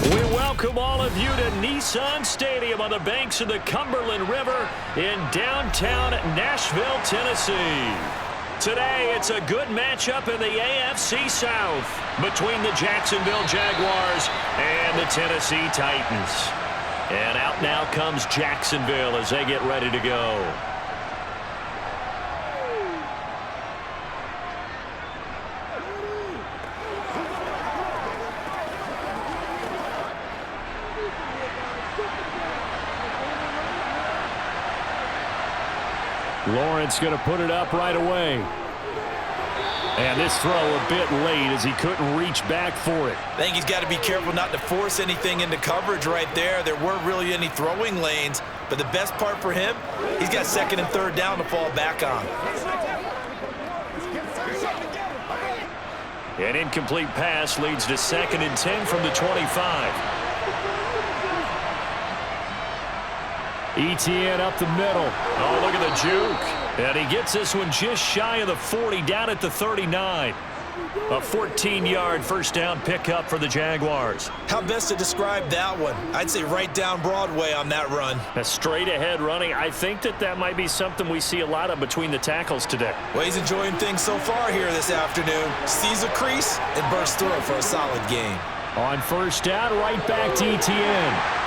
We welcome all of you to Nissan Stadium on the banks of the Cumberland River in downtown Nashville, Tennessee. Today, it's a good matchup in the AFC South between the Jacksonville Jaguars and the Tennessee Titans. And out now comes Jacksonville as they get ready to go. Lawrence going to put it up right away. And this throw a bit late as he couldn't reach back for it. I think he's got to be careful not to force anything into coverage right there. There weren't really any throwing lanes, but the best part for him, he's got second and third down to fall back on. An incomplete pass leads to 2nd and 10 from the 25. ETN up the middle. Oh, look at the juke. And he gets this one just shy of the 40, down at the 39. A 14-yard first down pickup for the Jaguars. How best to describe that one? I'd say right down Broadway on that run. A straight-ahead running. I think that might be something we see a lot of between the tackles today. Well, he's enjoying things so far here this afternoon. Sees a crease and bursts through it for a solid gain. On first down, right back to ETN.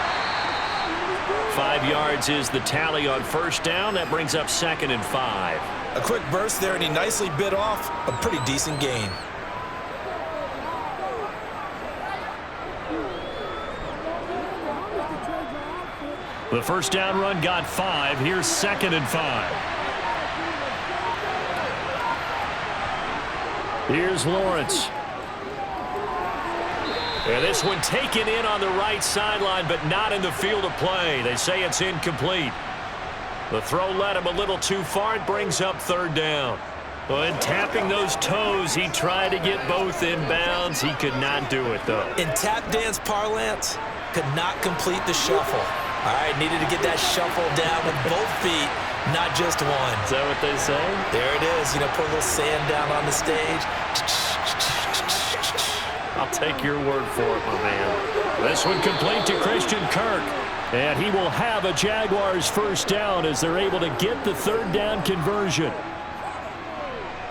5 yards is the tally on first down. That brings up 2nd and 5. A quick burst there, and he nicely bit off a pretty decent gain. The first down run got 5. Here's 2nd and 5. Here's Lawrence. And this one taken in on the right sideline, but not in the field of play. They say it's incomplete. The throw led him a little too far. It brings up 3rd down. But tapping those toes, he tried to get both in bounds. He could not do it, though. In tap dance parlance, could not complete the shuffle. All right, needed to get that shuffle down with both feet, not just one. Is that what they say? There it is. You know, put a little sand down on the stage. I'll take your word for it, my man. This one complete to Christian Kirk. And he will have a Jaguars first down as they're able to get the 3rd down conversion.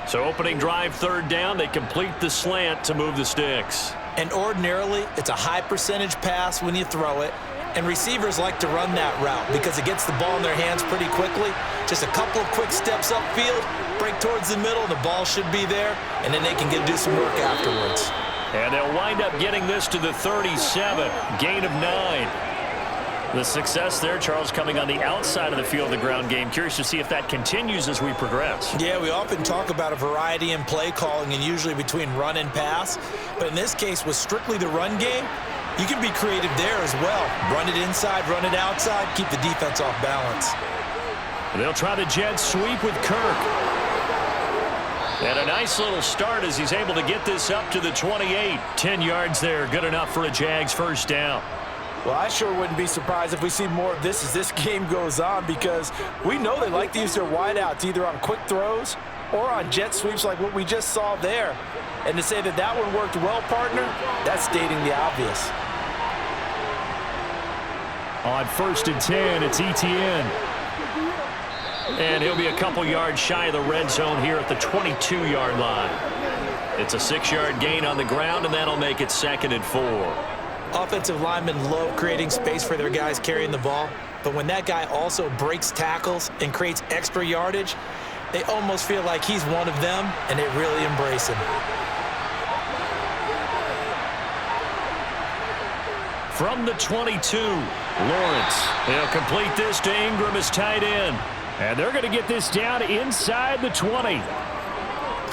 So opening drive 3rd down, they complete the slant to move the sticks. And ordinarily, it's a high percentage pass when you throw it. And receivers like to run that route because it gets the ball in their hands pretty quickly. Just a couple of quick steps upfield, break towards the middle, the ball should be there, and then they can do some work afterwards. And they'll wind up getting this to the 37, gain of 9. The success there, Charles, coming on the outside of the field of the ground game. Curious to see if that continues as we progress. Yeah, we often talk about a variety in play calling and usually between run and pass. But in this case, with strictly the run game, you can be creative there as well. Run it inside, run it outside, keep the defense off balance. They'll try the jet sweep with Kirk. And a nice little start as he's able to get this up to the 28. 10 yards there, good enough for a Jags first down. Well, I sure wouldn't be surprised if we see more of this as this game goes on because we know they like to use their wideouts either on quick throws or on jet sweeps like what we just saw there. And to say that that one worked well, partner, that's stating the obvious. On 1st and 10, it's ETN. And he'll be a couple yards shy of the red zone here at the 22-yard line. It's a 6-yard gain on the ground, and that'll make it 2nd and 4. Offensive linemen love creating space for their guys carrying the ball, but when that guy also breaks tackles and creates extra yardage, they almost feel like he's one of them, and they really embrace him. From the 22, Lawrence. He'll complete this to Ingram as tight end. And they're going to get this down inside the 20.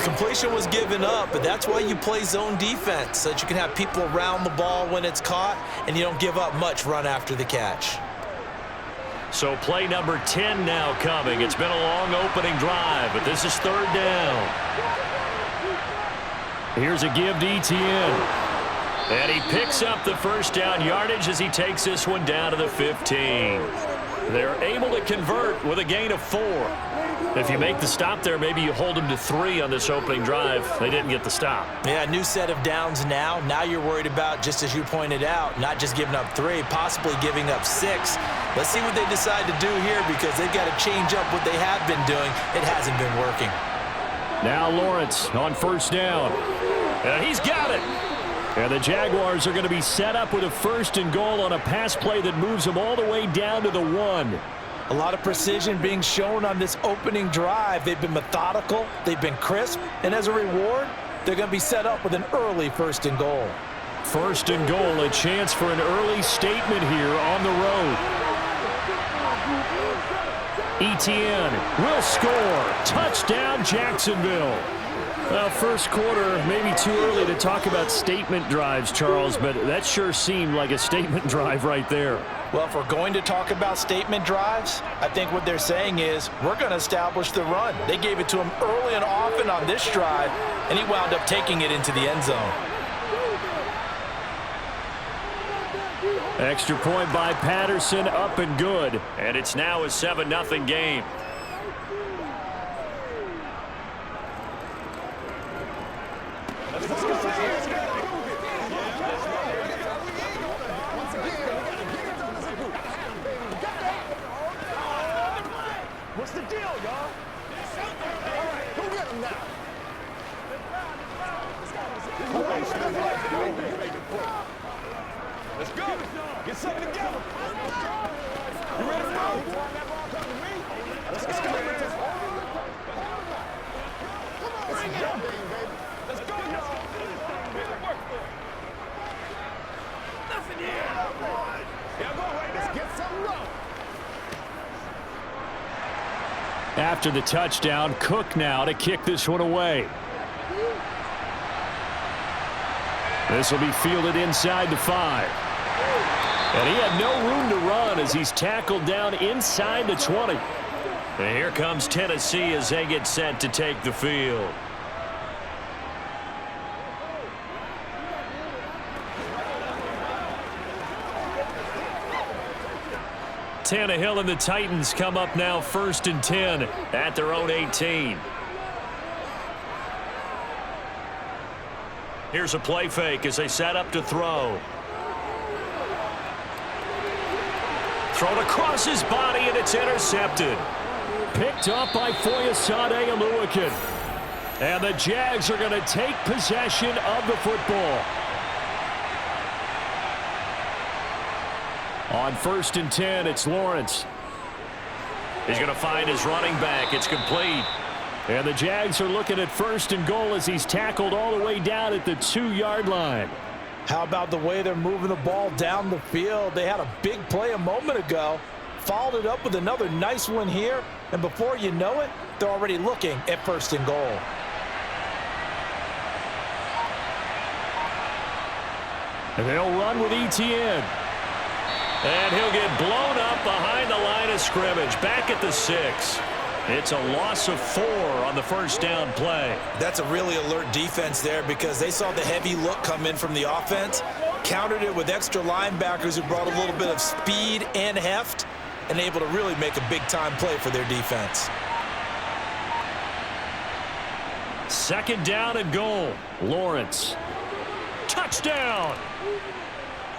Completion was given up, but that's why you play zone defense, so that you can have people around the ball when it's caught, and you don't give up much run after the catch. So play number 10 now coming. It's been a long opening drive, but this is 3rd down. Here's a give to ETN. And he picks up the first down yardage as he takes this one down to the 15. They're able to convert with a gain of 4. If you make the stop there, maybe you hold them to 3 on this opening drive. They didn't get the stop. Yeah, new set of downs now. Now you're worried about, just as you pointed out, not just giving up 3, possibly giving up 6. Let's see what they decide to do here because they've got to change up what they have been doing. It hasn't been working. Now Lawrence on first down. And he's got it. And the Jaguars are going to be set up with a 1st and goal on a pass play that moves them all the way down to the 1. A lot of precision being shown on this opening drive. They've been methodical, they've been crisp, and as a reward, they're going to be set up with an early 1st and goal. 1st and goal, a chance for an early statement here on the road. Etienne will score. Touchdown, Jacksonville. Well, first quarter, maybe too early to talk about statement drives, Charles, but that sure seemed like a statement drive right there. Well, if we're going to talk about statement drives, I think what they're saying is we're going to establish the run. They gave it to him early and often on this drive, and he wound up taking it into the end zone. Extra point by Patterson, up and good. And it's now a 7-0 game. What's the deal, y'all? All right, go get him now. Let's go. Get something together. You ready to go? Let's go. Bring it up, baby. Let's go, y'all. Nothing here. Yeah, go right now. Let's get something up. After the touchdown, Cook now to kick this one away. This will be fielded inside the 5. And he had no room to run as he's tackled down inside the 20. And here comes Tennessee as they get set to take the field. Tannehill and the Titans come up now 1st and 10 at their own 18. Here's a play fake as they set up to throw. Thrown across his body, and it's intercepted. Picked up by Foyesade Oluwakin. And the Jags are going to take possession of the football. On 1st and 10, it's Lawrence. He's going to find his running back. It's complete. And the Jags are looking at 1st and goal as he's tackled all the way down at the 2-yard line. How about the way they're moving the ball down the field? They had a big play a moment ago, followed it up with another nice one here, and before you know it, they're already looking at 1st and goal. And they'll run with Etienne. And he'll get blown up behind the line of scrimmage, back at the 6. It's a loss of 4 on the 1st down play. That's a really alert defense there because they saw the heavy look come in from the offense, countered it with extra linebackers who brought a little bit of speed and heft, and able to really make a big-time play for their defense. 2nd down and goal. Lawrence. Touchdown!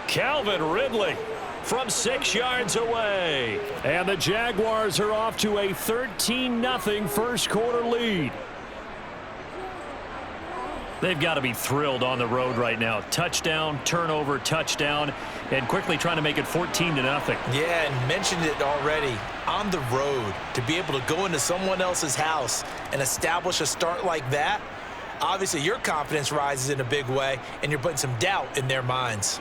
Calvin Ridley from 6 yards away. And the Jaguars are off to a 13-0 first quarter lead. They've got to be thrilled on the road right now. Touchdown, turnover, touchdown, and quickly trying to make it 14-0. Yeah, and mentioned it already. On the road, to be able to go into someone else's house and establish a start like that, obviously your confidence rises in a big way, and you're putting some doubt in their minds.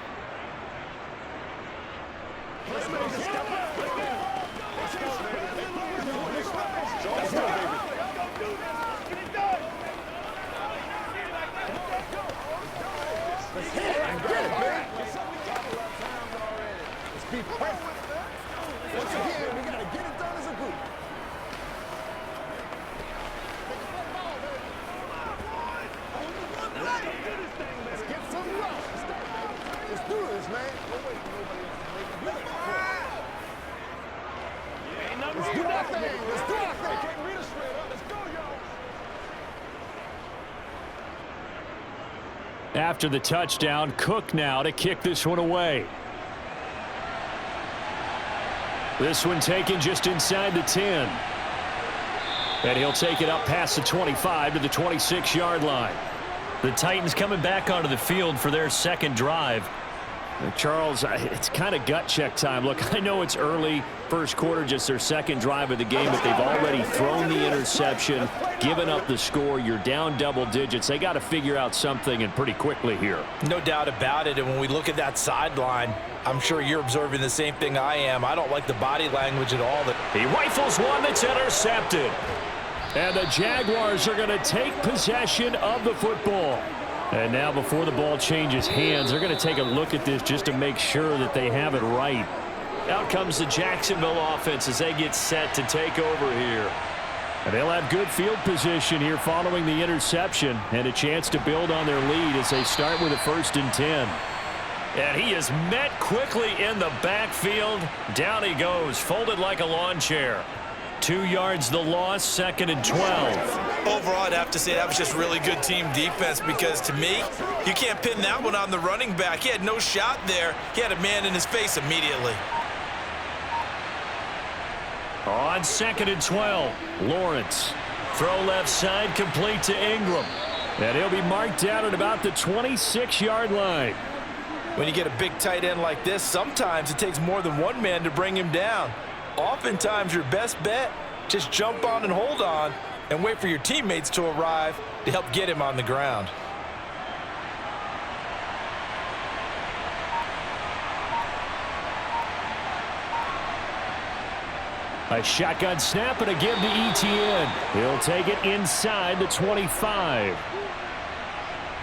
Let's do our thing. Let's do our thing. Can't read us straight up. Let's go, y'all. After the touchdown, Cook now to kick this one away. This one taken just inside the 10. And he'll take it up past the 25 to the 26-yard line. The Titans coming back onto the field for their second drive. Charles, it's kind of gut check time. Look, I know it's early, first quarter, just their second drive of the game, but they've already thrown the interception, given up the score. You're down double digits. They got to figure out something, and pretty quickly here. No doubt about it, and when we look at that sideline, I'm sure you're observing the same thing I am. I don't like the body language at all. He rifles one that's intercepted. And the Jaguars are going to take possession of the football. And now before the ball changes hands, they're going to take a look at this just to make sure that they have it right. Out comes the Jacksonville offense as they get set to take over here. And they'll have good field position here following the interception and a chance to build on their lead as they start with a 1st and 10. And he is met quickly in the backfield. Down he goes, folded like a lawn chair. 2 yards the loss, 2nd and 12. Overall, I'd have to say that was just really good team defense because, to me, you can't pin that one on the running back. He had no shot there. He had a man in his face immediately. On 2nd and 12, Lawrence. Throw left side, complete to Ingram. And he'll be marked down at about the 26-yard line. When you get a big tight end like this, sometimes it takes more than one man to bring him down. Oftentimes, your best bet, just jump on and hold on and wait for your teammates to arrive to help get him on the ground. A shotgun snap and a give to Etienne. He'll take it inside the 25.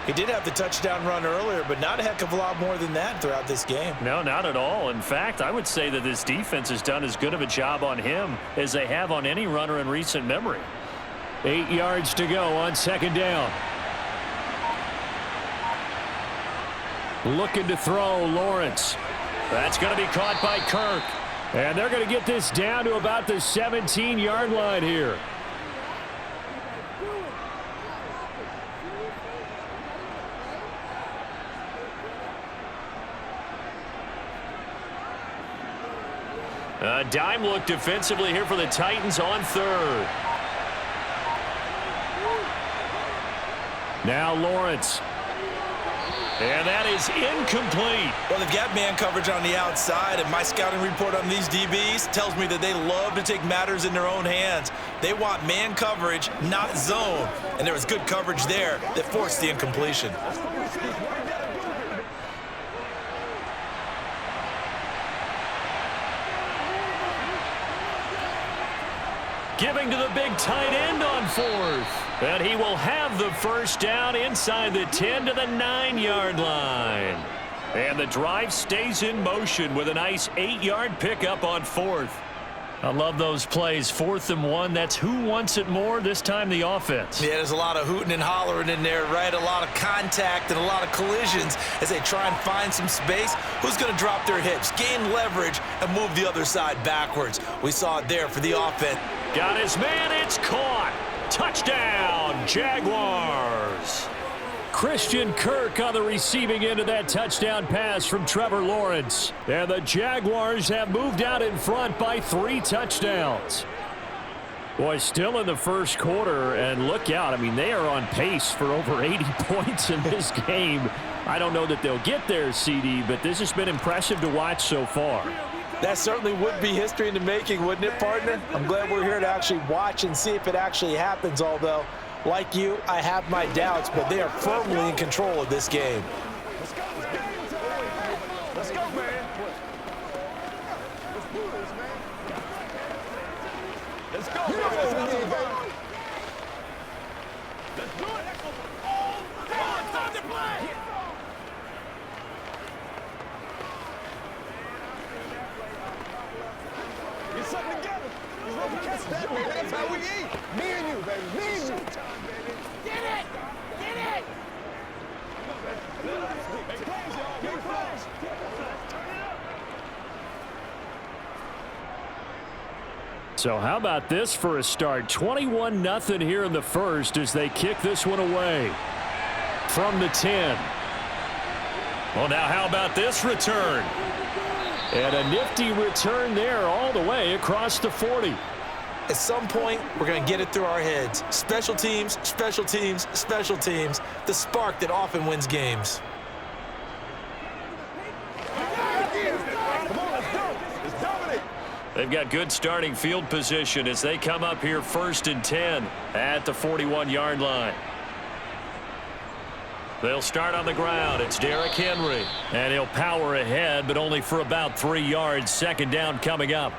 He did have the touchdown run earlier, but not a heck of a lot more than that throughout this game. No, not at all. In fact, I would say that this defense has done as good of a job on him as they have on any runner in recent memory. 8 yards to go on 2nd down. Looking to throw, Lawrence. That's going to be caught by Kirk. And they're going to get this down to about the 17-yard line here. A dime look defensively here for the Titans on 3rd. Now Lawrence. And that is incomplete. Well, they've got man coverage on the outside, and my scouting report on these DBs tells me that they love to take matters in their own hands. They want man coverage, not zone. And there was good coverage there that forced the incompletion. Giving to the big tight end on 4th. And he will have the first down inside the 10 to the 9-yard line. And the drive stays in motion with a nice 8-yard pickup on 4th. I love those plays. 4th and 1. That's who wants it more, this time the offense. Yeah, there's a lot of hooting and hollering in there, right? A lot of contact and a lot of collisions as they try and find some space. Who's going to drop their hips, gain leverage, and move the other side backwards? We saw it there for the offense. Got his man. It's caught. Touchdown, Jaguars. Christian Kirk on the receiving end of that touchdown pass from Trevor Lawrence. And the Jaguars have moved out in front by 3 touchdowns. Boy, still in the first quarter, and look out. I mean, they are on pace for over 80 points in this game. I don't know that they'll get there, CD, but this has been impressive to watch so far. That certainly would be history in the making, wouldn't it, partner? I'm glad we're here to actually watch and see if it actually happens, although, like you, I have my doubts, but they are firmly in control of this game. Let's go, man. Let's go, man. Let's do this, man. Let's go, man. Let's do it. Come on, time to play. Get something together. He's ready to catch that, baby. That's how we eat. Me and you, baby. Me and you. Get it! Get it! Big plays, y'all. Big plays. So how about this for a start? 21-0 here in the first as they kick this one away from the 10. Well, now how about this return? And a nifty return there all the way across the 40. At some point, we're going to get it through our heads. Special teams, special teams, special teams. The spark that often wins games. They've got good starting field position as they come up here 1st and 10 at the 41-yard line. They'll start on the ground. It's Derrick Henry. And he'll power ahead, but only for about 3 yards. 2nd down coming up.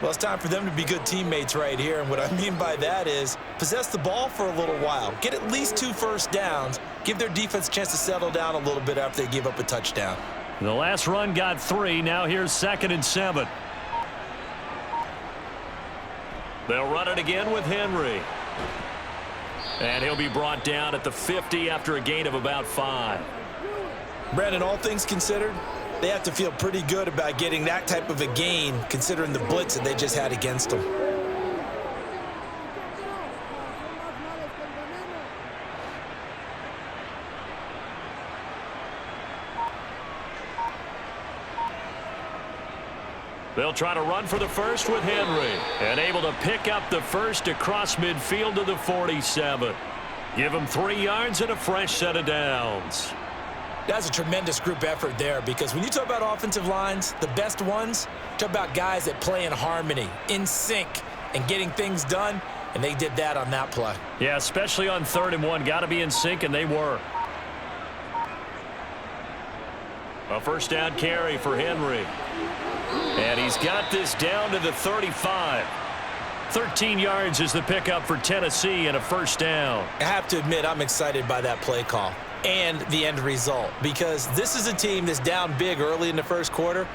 Well, it's time for them to be good teammates right here. And what I mean by that is possess the ball for a little while. Get at least 2 first downs. Give their defense a chance to settle down a little bit after they give up a touchdown. The last run got 3. Now here's 2nd and 7. They'll run it again with Henry. And he'll be brought down at the 50 after a gain of about 5. Brandon, all things considered, they have to feel pretty good about getting that type of a gain considering the blitz that they just had against them. They'll try to run for the first with Henry. And able to pick up the first across midfield to the 47. Give him 3 yards and a fresh set of downs. That's a tremendous group effort there because when you talk about offensive lines, the best ones, talk about guys that play in harmony, in sync, and getting things done, and they did that on that play. Yeah, especially on 3rd and 1. Got to be in sync, and they were. A first down carry for Henry. And he's got this down to the 35. 13 yards is the pickup for Tennessee and a first down. I have to admit, I'm excited by that play call and the end result because this is a team that's down big early in the first quarter,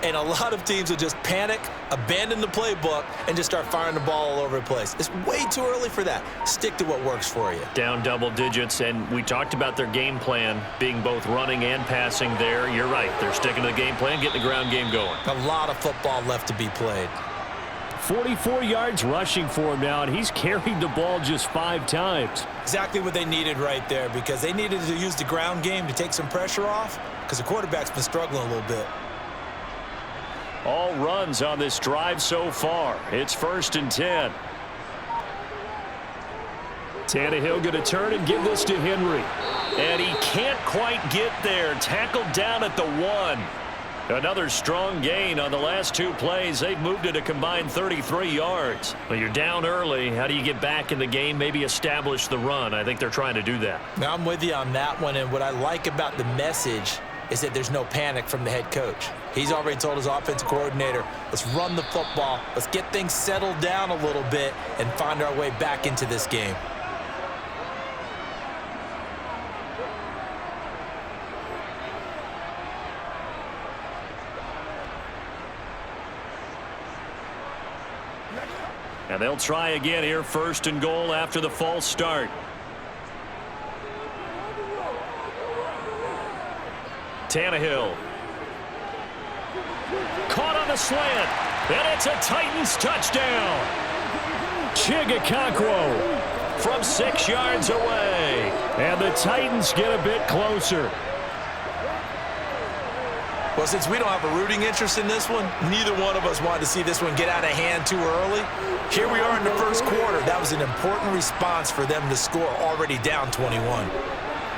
and a lot of teams will just panic, abandon the playbook, and just start firing the ball all over the place. It's way too early for that. Stick to what works for you. Down double digits, and we talked about their game plan being both running and passing there. You're right. They're sticking to the game plan, getting the ground game going. A lot of football left to be played. 44 yards rushing for him now, and he's carried the ball just 5 times. Exactly what they needed right there because they needed to use the ground game to take some pressure off because the quarterback's been struggling a little bit. All runs on this drive so far. It's 1st and 10. Tannehill going to turn and give this to Henry. And he can't quite get there. Tackled down at the 1. Another strong gain on the last 2 plays. They've moved it a combined 33 yards. Well, you're down early. How do you get back in the game, maybe establish the run? I think they're trying to do that. Now, I'm with you on that one, and what I like about the message is that there's no panic from the head coach. He's already told his offensive coordinator, let's run the football, let's get things settled down a little bit and find our way back into this game. And they'll try again here, 1st and goal after the false start. Tannehill. Caught on the slant. And it's a Titans touchdown. Chigakakwo from 6 yards away. And the Titans get a bit closer. Well, since we don't have a rooting interest in this one, neither one of us wanted to see this one get out of hand too early. Here we are in the first quarter. That was an important response for them to score already down 21.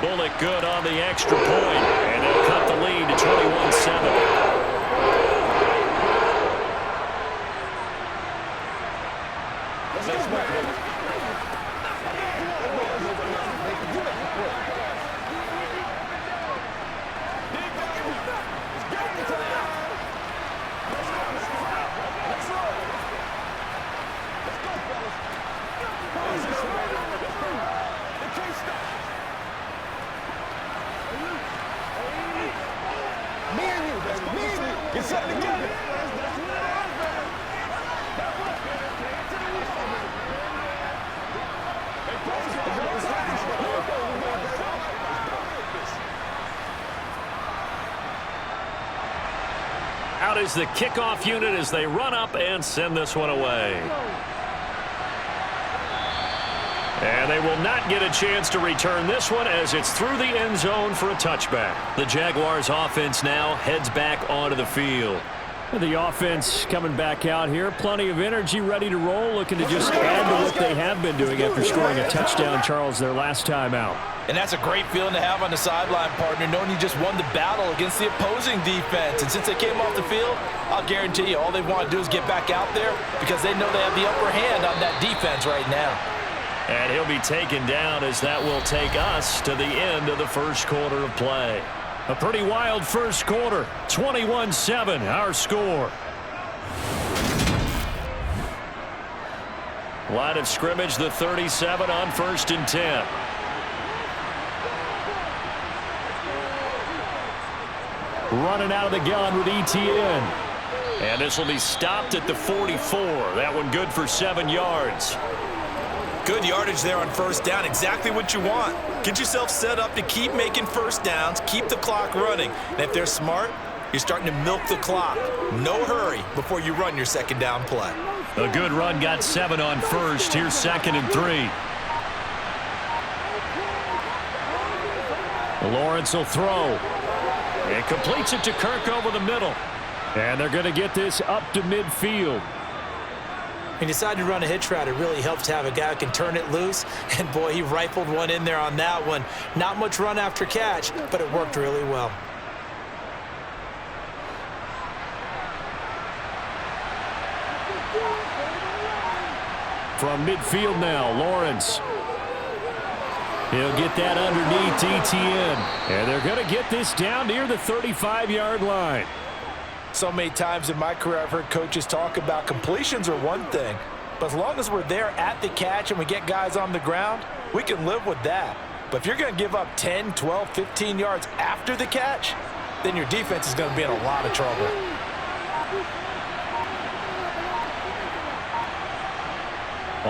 Bullock good on the extra point, and they'll cut the lead to 21-7. Out is the kickoff unit as they run up and send this one away. And they will not get a chance to return this one as it's through the end zone for a touchback. The Jaguars offense now heads back onto the field. The offense coming back out here. Plenty of energy, ready to roll, looking to just add to what they have been doing after scoring a touchdown, Charles, their last time out. And that's a great feeling to have on the sideline, partner, knowing you just won the battle against the opposing defense. And since they came off the field, I'll guarantee you all they want to do is get back out there because they know they have the upper hand on that defense right now. And he'll be taken down as that will take us to the end of the first quarter of play. A pretty wild first quarter. 21-7, our score. Line of scrimmage, the 37 on 1st and 10. Running out of the gun with ETN. And this will be stopped at the 44. That one good for 7 yards. Good yardage there on first down. Exactly what you want. Get yourself set up to keep making first downs, keep the clock running. And if they're smart, you're starting to milk the clock. No hurry before you run your second down play. A good run got 7 on first. Here's 2nd and 3. Lawrence will throw. And completes it to Kirk over the middle. And they're going to get this up to midfield. He decided to run a hitch route. It really helps to have a guy who can turn it loose. And, boy, he rifled one in there on that one. Not much run after catch, but it worked really well. From midfield now, Lawrence. He'll get that underneath ETN. And they're going to get this down near the 35-yard line. So many times in my career I've heard coaches talk about completions are one thing, but as long as we're there at the catch and we get guys on the ground, we can live with that. But if you're going to give up 10, 12, 15 yards after the catch, then your defense is going to be in a lot of trouble.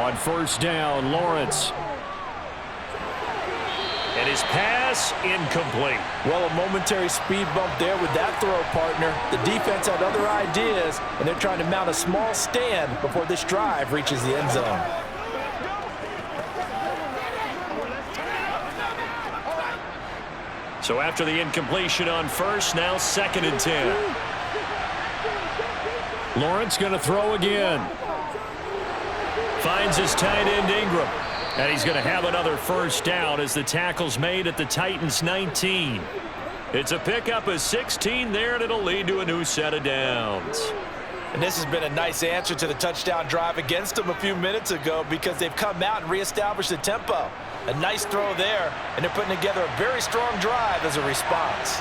On first down, Lawrence. And his pass incomplete. Well, a momentary speed bump there with that throw, partner. The defense had other ideas, and they're trying to mount a small stand before this drive reaches the end zone. So after the incompletion on first, now 2nd and 10. Lawrence going to throw again. Finds his tight end Ingram. And he's going to have another first down as the tackle's made at the Titans' 19. It's a pickup of 16 there, and it'll lead to a new set of downs. And this has been a nice answer to the touchdown drive against them a few minutes ago because they've come out and reestablished the tempo. A nice throw there, and they're putting together a very strong drive as a response.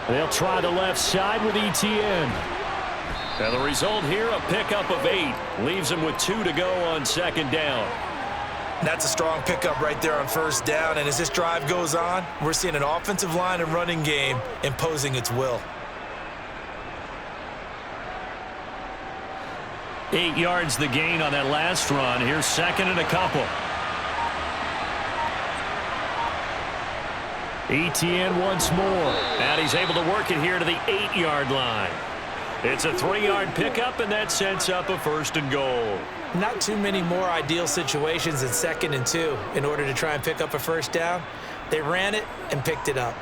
They'll try the left side with ETN. And the result here, a pickup of 8. Leaves him with 2 to go on 2nd down. That's a strong pickup right there on first down. And as this drive goes on, we're seeing an offensive line and running game imposing its will. 8 yards the gain on that last run. Here's 2nd and a couple. ETN once more. And he's able to work it here to the 8-yard line. It's a 3-yard pickup, and that sets up a 1st and goal. Not too many more ideal situations than 2nd and 2 in order to try and pick up a first down. They ran it and picked it up.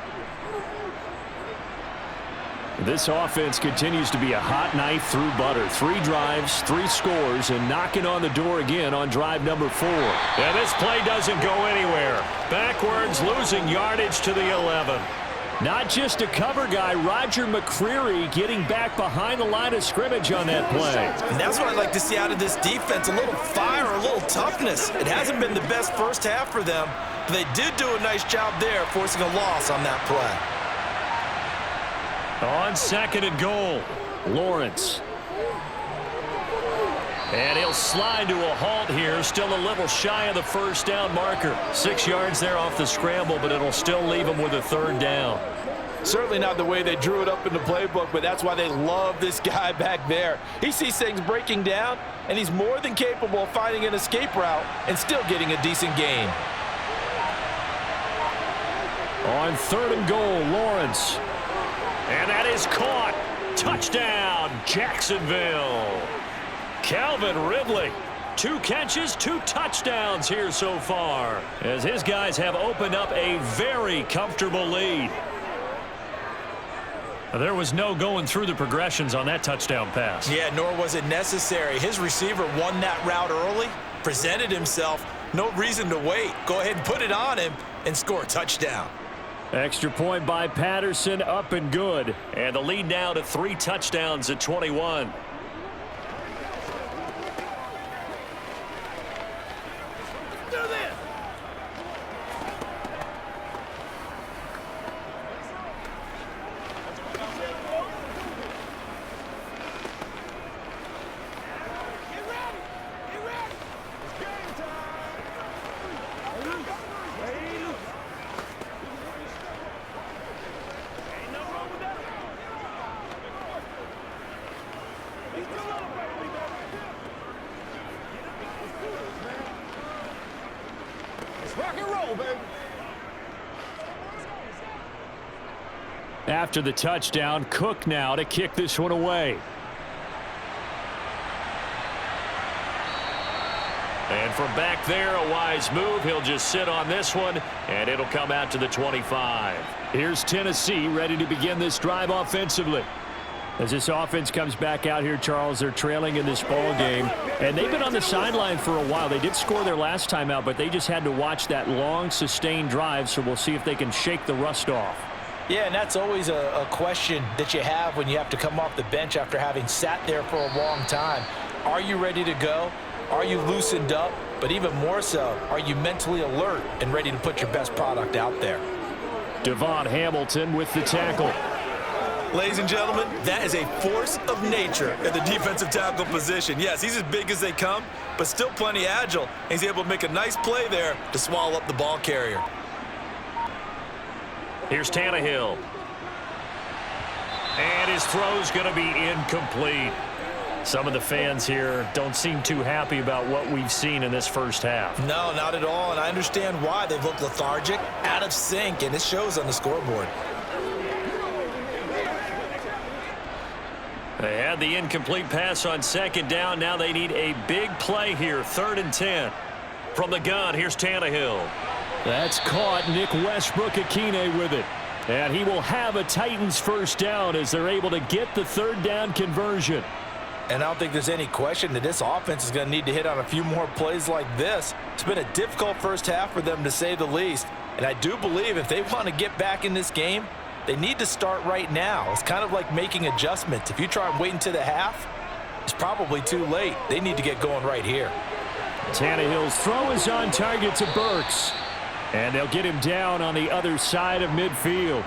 This offense continues to be a hot knife through butter. 3 drives, 3 scores, and knocking on the door again on drive number 4. Yeah, this play doesn't go anywhere. Backwards, losing yardage to the 11. Not just a cover guy, Roger McCreary getting back behind the line of scrimmage on that play. And that's what I'd like to see out of this defense, a little fire, a little toughness. It hasn't been the best first half for them, but they did do a nice job there forcing a loss on that play. On 2nd and goal, Lawrence. and he'll slide to a halt here, still a little shy of the first down marker. 6 yards there off the scramble, but it'll still leave him with a 3rd down. Certainly not the way they drew it up in the playbook, but that's why they love this guy back there. He sees things breaking down, and he's more than capable of finding an escape route and still getting a decent gain. On 3rd and goal, Lawrence. And that is caught. Touchdown, Jacksonville. Calvin Ridley. 2 catches, 2 touchdowns here so far, as his guys have opened up a very comfortable lead. There was no going through the progressions on that touchdown pass. Yeah, nor was it necessary. His receiver won that route early, presented himself. No reason to wait. Go ahead and put it on him and score a touchdown. Extra point by Patterson, up and good. And the lead now to 3 touchdowns at 21. Rock and roll, baby. After the touchdown, Cook now to kick this one away. And from back there, a wise move. He'll just sit on this one, and it'll come out to the 25. Here's Tennessee ready to begin this drive offensively. As this offense comes back out here, Charles, they're trailing in this ball game, and they've been on the sideline for a while. They did score their last time out, but they just had to watch that long, sustained drive, so we'll see if they can shake the rust off. Yeah, and that's always a question that you have when you have to come off the bench after having sat there for a long time. Are you ready to go? Are you loosened up? But even more so, are you mentally alert and ready to put your best product out there? Devon Hamilton with the tackle. Ladies and gentlemen, that is a force of nature at the defensive tackle position. Yes, he's as big as they come, but still plenty agile. He's able to make a nice play there to swallow up the ball carrier. Here's Tannehill. And his throw's going to be incomplete. Some of the fans here don't seem too happy about what we've seen in this first half. No, not at all, and I understand why. They've looked lethargic, out of sync, and it shows on the scoreboard. They had the incomplete pass on 2nd down. Now they need a big play here, 3rd and 10. From the gun, here's Tannehill. That's caught. Nick Westbrook-Akine with it. And he will have a Titans first down as they're able to get the 3rd down conversion. And I don't think there's any question that this offense is going to need to hit on a few more plays like this. It's been a difficult first half for them, to say the least. And I do believe if they want to get back in this game, they need to start right now. It's kind of like making adjustments. If you try and wait until the half, it's probably too late. They need to get going right here. Tannehill's throw is on target to Burks. And they'll get him down on the other side of midfield.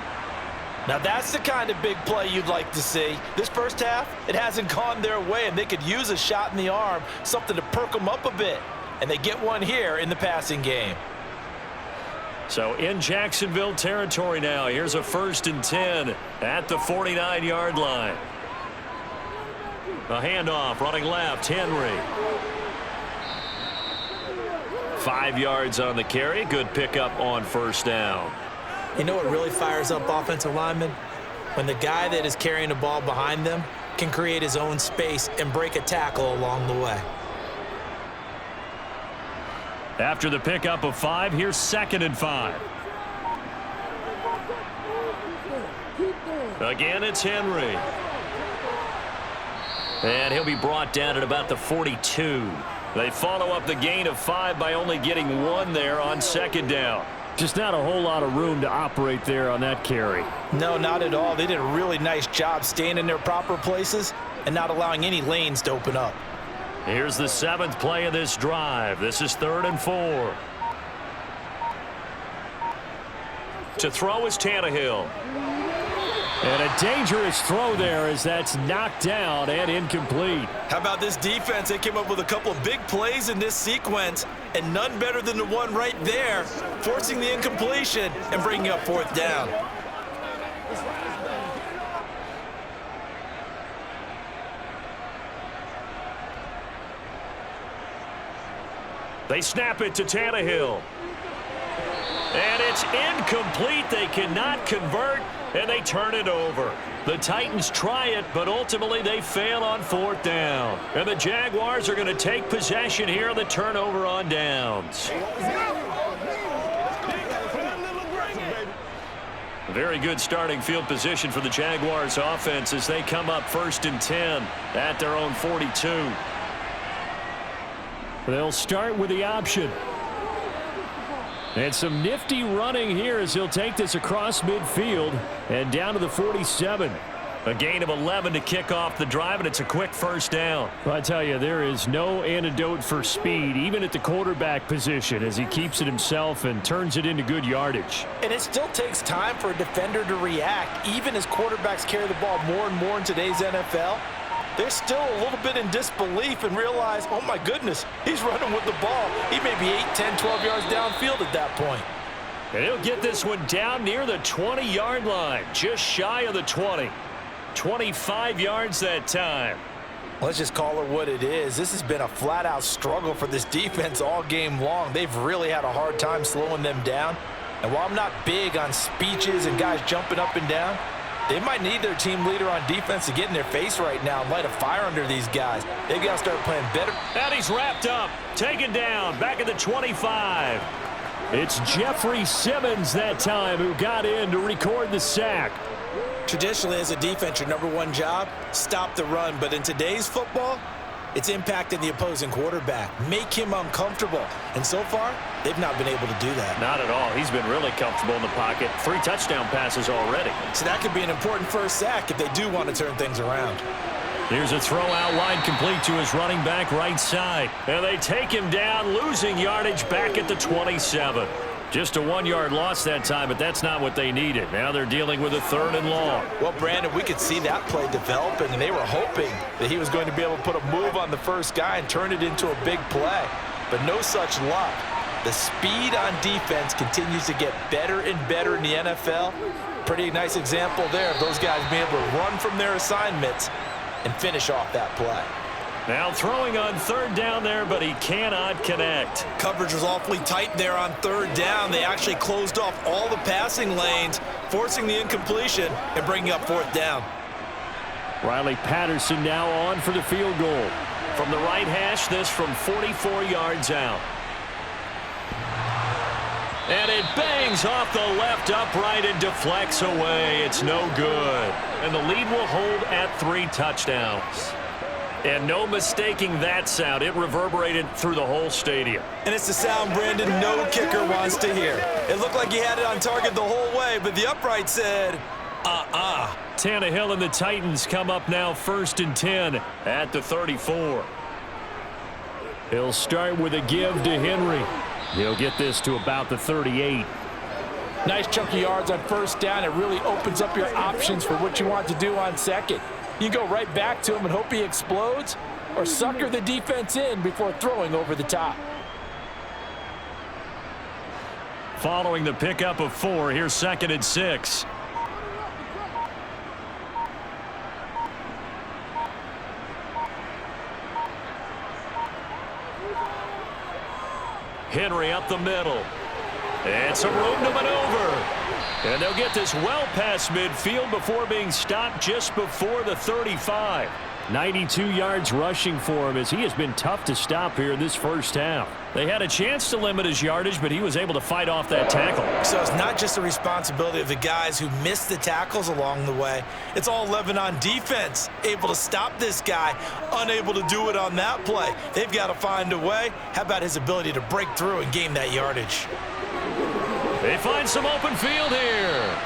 Now that's the kind of big play you'd like to see. This first half, it hasn't gone their way, and they could use a shot in the arm, something to perk them up a bit. And they get one here in the passing game. So in Jacksonville territory now. Here's a 1st and 10 at the 49-yard line. A handoff running left, Henry. 5 yards on the carry. Good pickup on 1st down. You know what really fires up offensive linemen? When the guy that is carrying the ball behind them can create his own space and break a tackle along the way. After the pickup of 5, here's 2nd and 5. Again, it's Henry. And he'll be brought down at about the 42. They follow up the gain of 5 by only getting 1 there on 2nd down. Just not a whole lot of room to operate there on that carry. No, not at all. They did a really nice job staying in their proper places and not allowing any lanes to open up. Here's the 7th play of this drive. This is 3rd and 4. To throw is Tannehill. And a dangerous throw there as that's knocked down and incomplete. How about this defense? They came up with a couple of big plays in this sequence, and none better than the one right there, forcing the incompletion and bringing up 4th down. They snap it to Tannehill. And it's incomplete. They cannot convert, and they turn it over. The Titans try it, but ultimately they fail on 4th down. And the Jaguars are going to take possession here on the turnover on downs. Very good starting field position for the Jaguars offense as they come up 1st and 10 at their own 42. They'll start with the option. And some nifty running here as he'll take this across midfield and down to the 47. A gain of 11 to kick off the drive, and it's a quick 1st down. Well, I tell you, there is no antidote for speed, even at the quarterback position, as he keeps it himself and turns it into good yardage. And it still takes time for a defender to react. Even as quarterbacks carry the ball more and more in today's NFL, they're still a little bit in disbelief and realize, oh my goodness, he's running with the ball. He may be 8, 10, 12 yards downfield at that point. And he'll get this one down near the 20-yard line, just shy of the 20. 25 yards that time. Let's just call it what it is. This has been a flat-out struggle for this defense all game long. They've really had a hard time slowing them down. And while I'm not big on speeches and guys jumping up and down, they might need their team leader on defense to get in their face right now and light a fire under these guys. They've got to start playing better. And he's wrapped up, taken down, back at the 25. It's Jeffrey Simmons that time who got in to record the sack. Traditionally, as a defense, your number one job, stop the run. But in today's football, it's impacting the opposing quarterback. Make him uncomfortable. And so far, they've not been able to do that. Not at all. He's been really comfortable in the pocket. 3 touchdown passes already. So that could be an important first sack if they do want to turn things around. Here's a throw out wide complete to his running back right side. And they take him down, losing yardage back at the 27. Just a 1-yard loss that time, but that's not what they needed. Now they're dealing with a 3rd and long. Well, Brandon, we could see that play developing, and they were hoping that he was going to be able to put a move on the first guy and turn it into a big play. But no such luck. The speed on defense continues to get better and better in the NFL. Pretty nice example there of those guys being able to run from their assignments and finish off that play. Now throwing on 3rd down there, but he cannot connect. Coverage was awfully tight there on 3rd down. They actually closed off all the passing lanes, forcing the incompletion and bringing up 4th down. Riley Patterson now on for the field goal. From the right hash, this from 44 yards out. And it bangs off the left upright and deflects away. It's no good. And the lead will hold at 3 touchdowns. And no mistaking that sound. It reverberated through the whole stadium. And it's the sound, Brandon, no kicker wants to hear. It looked like he had it on target the whole way, but the upright said, Tannehill and the Titans come up now 1st and 10 at the 34. He'll start with a give to Henry. He'll get this to about the 38. Nice chunky yards on 1st down. It really opens up your options for what you want to do on 2nd. You go right back to him and hope he explodes, or sucker the defense in before throwing over the top. Following the pickup of 4, here's 2nd and 6. Henry up the middle. And some room to maneuver. And they'll get this well past midfield before being stopped just before the 35. 92 yards rushing for him as he has been tough to stop here in this first half. They had a chance to limit his yardage, but he was able to fight off that tackle. So it's not just the responsibility of the guys who missed the tackles along the way. It's all 11 on defense, able to stop this guy, unable to do it on that play. They've got to find a way. How about his ability to break through and gain that yardage? They find some open field here.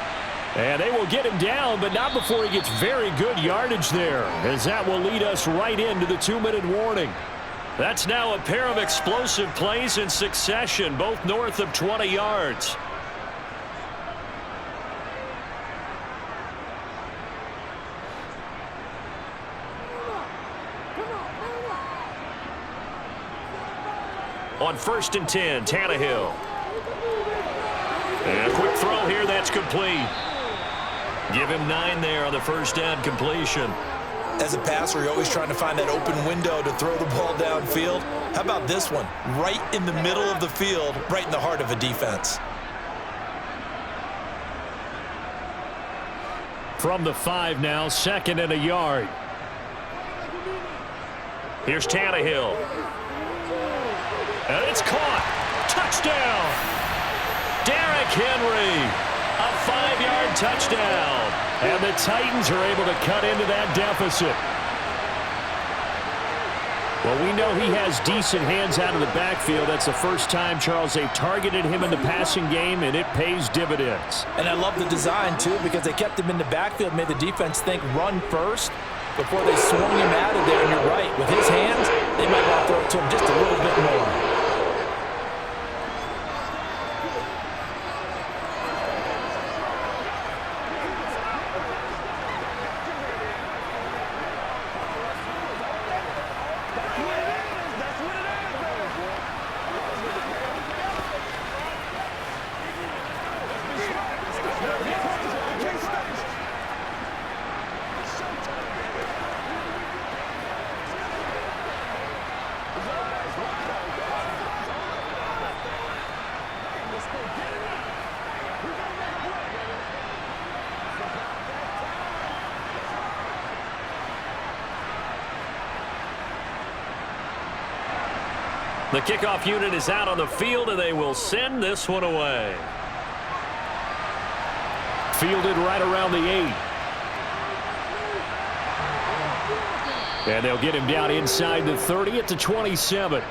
And they will get him down, but not before he gets very good yardage there, as that will lead us right into the 2-minute warning. That's now a pair of explosive plays in succession, both north of 20 yards. On 1st and 10, Tannehill. And a quick throw here, that's complete. Give him 9 there on the 1st down completion. As a passer, you're always trying to find that open window to throw the ball downfield. How about this one? Right in the middle of the field, right in the heart of a defense. from the 5 now, 2nd and a yard. Here's Tannehill. And it's caught. Touchdown. Derrick Henry. A 5-yard touchdown. And the Titans are able to cut into that deficit. Well, we know he has decent hands out of the backfield. That's the first time, Charles, they've targeted him in the passing game, and it pays dividends. And I love the design, too, because they kept him in the backfield, made the defense think run first before they swung him out of there. And you're right, with his hands, they might want to throw it to him just a little bit more. The kickoff unit is out on the field, and they will send this one away. Fielded right around the 8. And they'll get him down inside the 30 at the 27.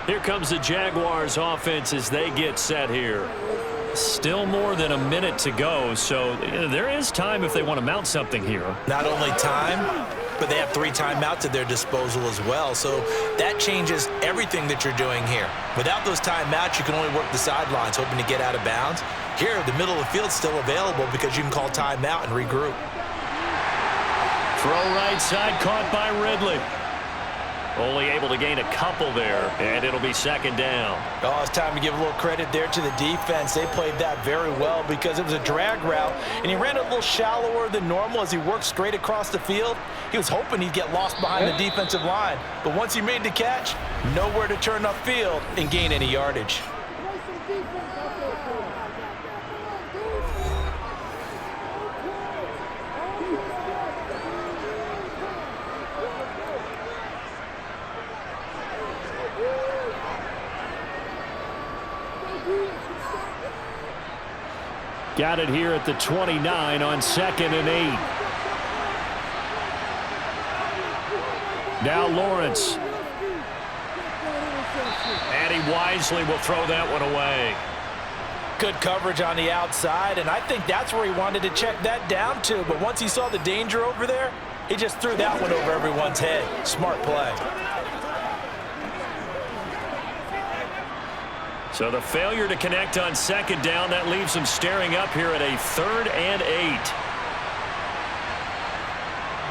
Here comes the Jaguars offense as they get set here. Still more than a minute to go, so there is time if they want to mount something here. Not only time, but they have 3 timeouts at their disposal as well. So that changes everything that you're doing here. Without those timeouts, you can only work the sidelines, hoping to get out of bounds. Here, the middle of the field's still available because you can call timeout and regroup. Throw right side, caught by Ridley. Only able to gain a couple there, and it'll be 2nd down. Oh, it's time to give a little credit there to the defense. They played that very well because it was a drag route, and he ran a little shallower than normal as he worked straight across the field. He was hoping he'd get lost behind the defensive line, but once he made the catch, nowhere to turn upfield and gain any yardage. Got it here at the 29 on 2nd and 8. Now Lawrence. And he wisely will throw that one away. Good coverage on the outside, and I think that's where he wanted to check that down to. But once he saw the danger over there, he just threw that one over everyone's head. Smart play. So the failure to connect on 2nd down, that leaves him staring up here at a 3rd and 8.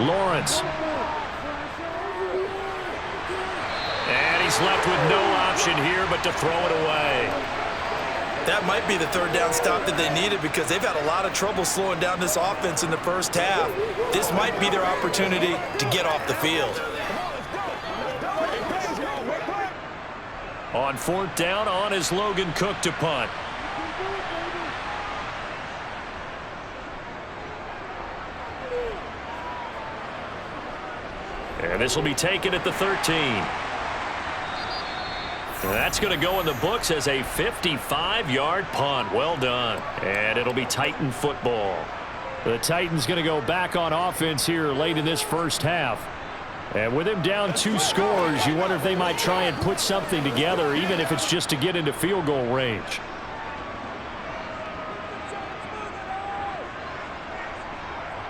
Lawrence. And he's left with no option here but to throw it away. That might be the 3rd down stop that they needed because they've had a lot of trouble slowing down this offense in the first half. This might be their opportunity to get off the field. On 4th down, on is Logan Cook to punt. And this will be taken at the 13. And that's going to go in the books as a 55-yard punt. Well done. And it'll be Titan football. The Titans going to go back on offense here late in this first half. And with him down 2 scores, you wonder if they might try and put something together, even if it's just to get into field goal range.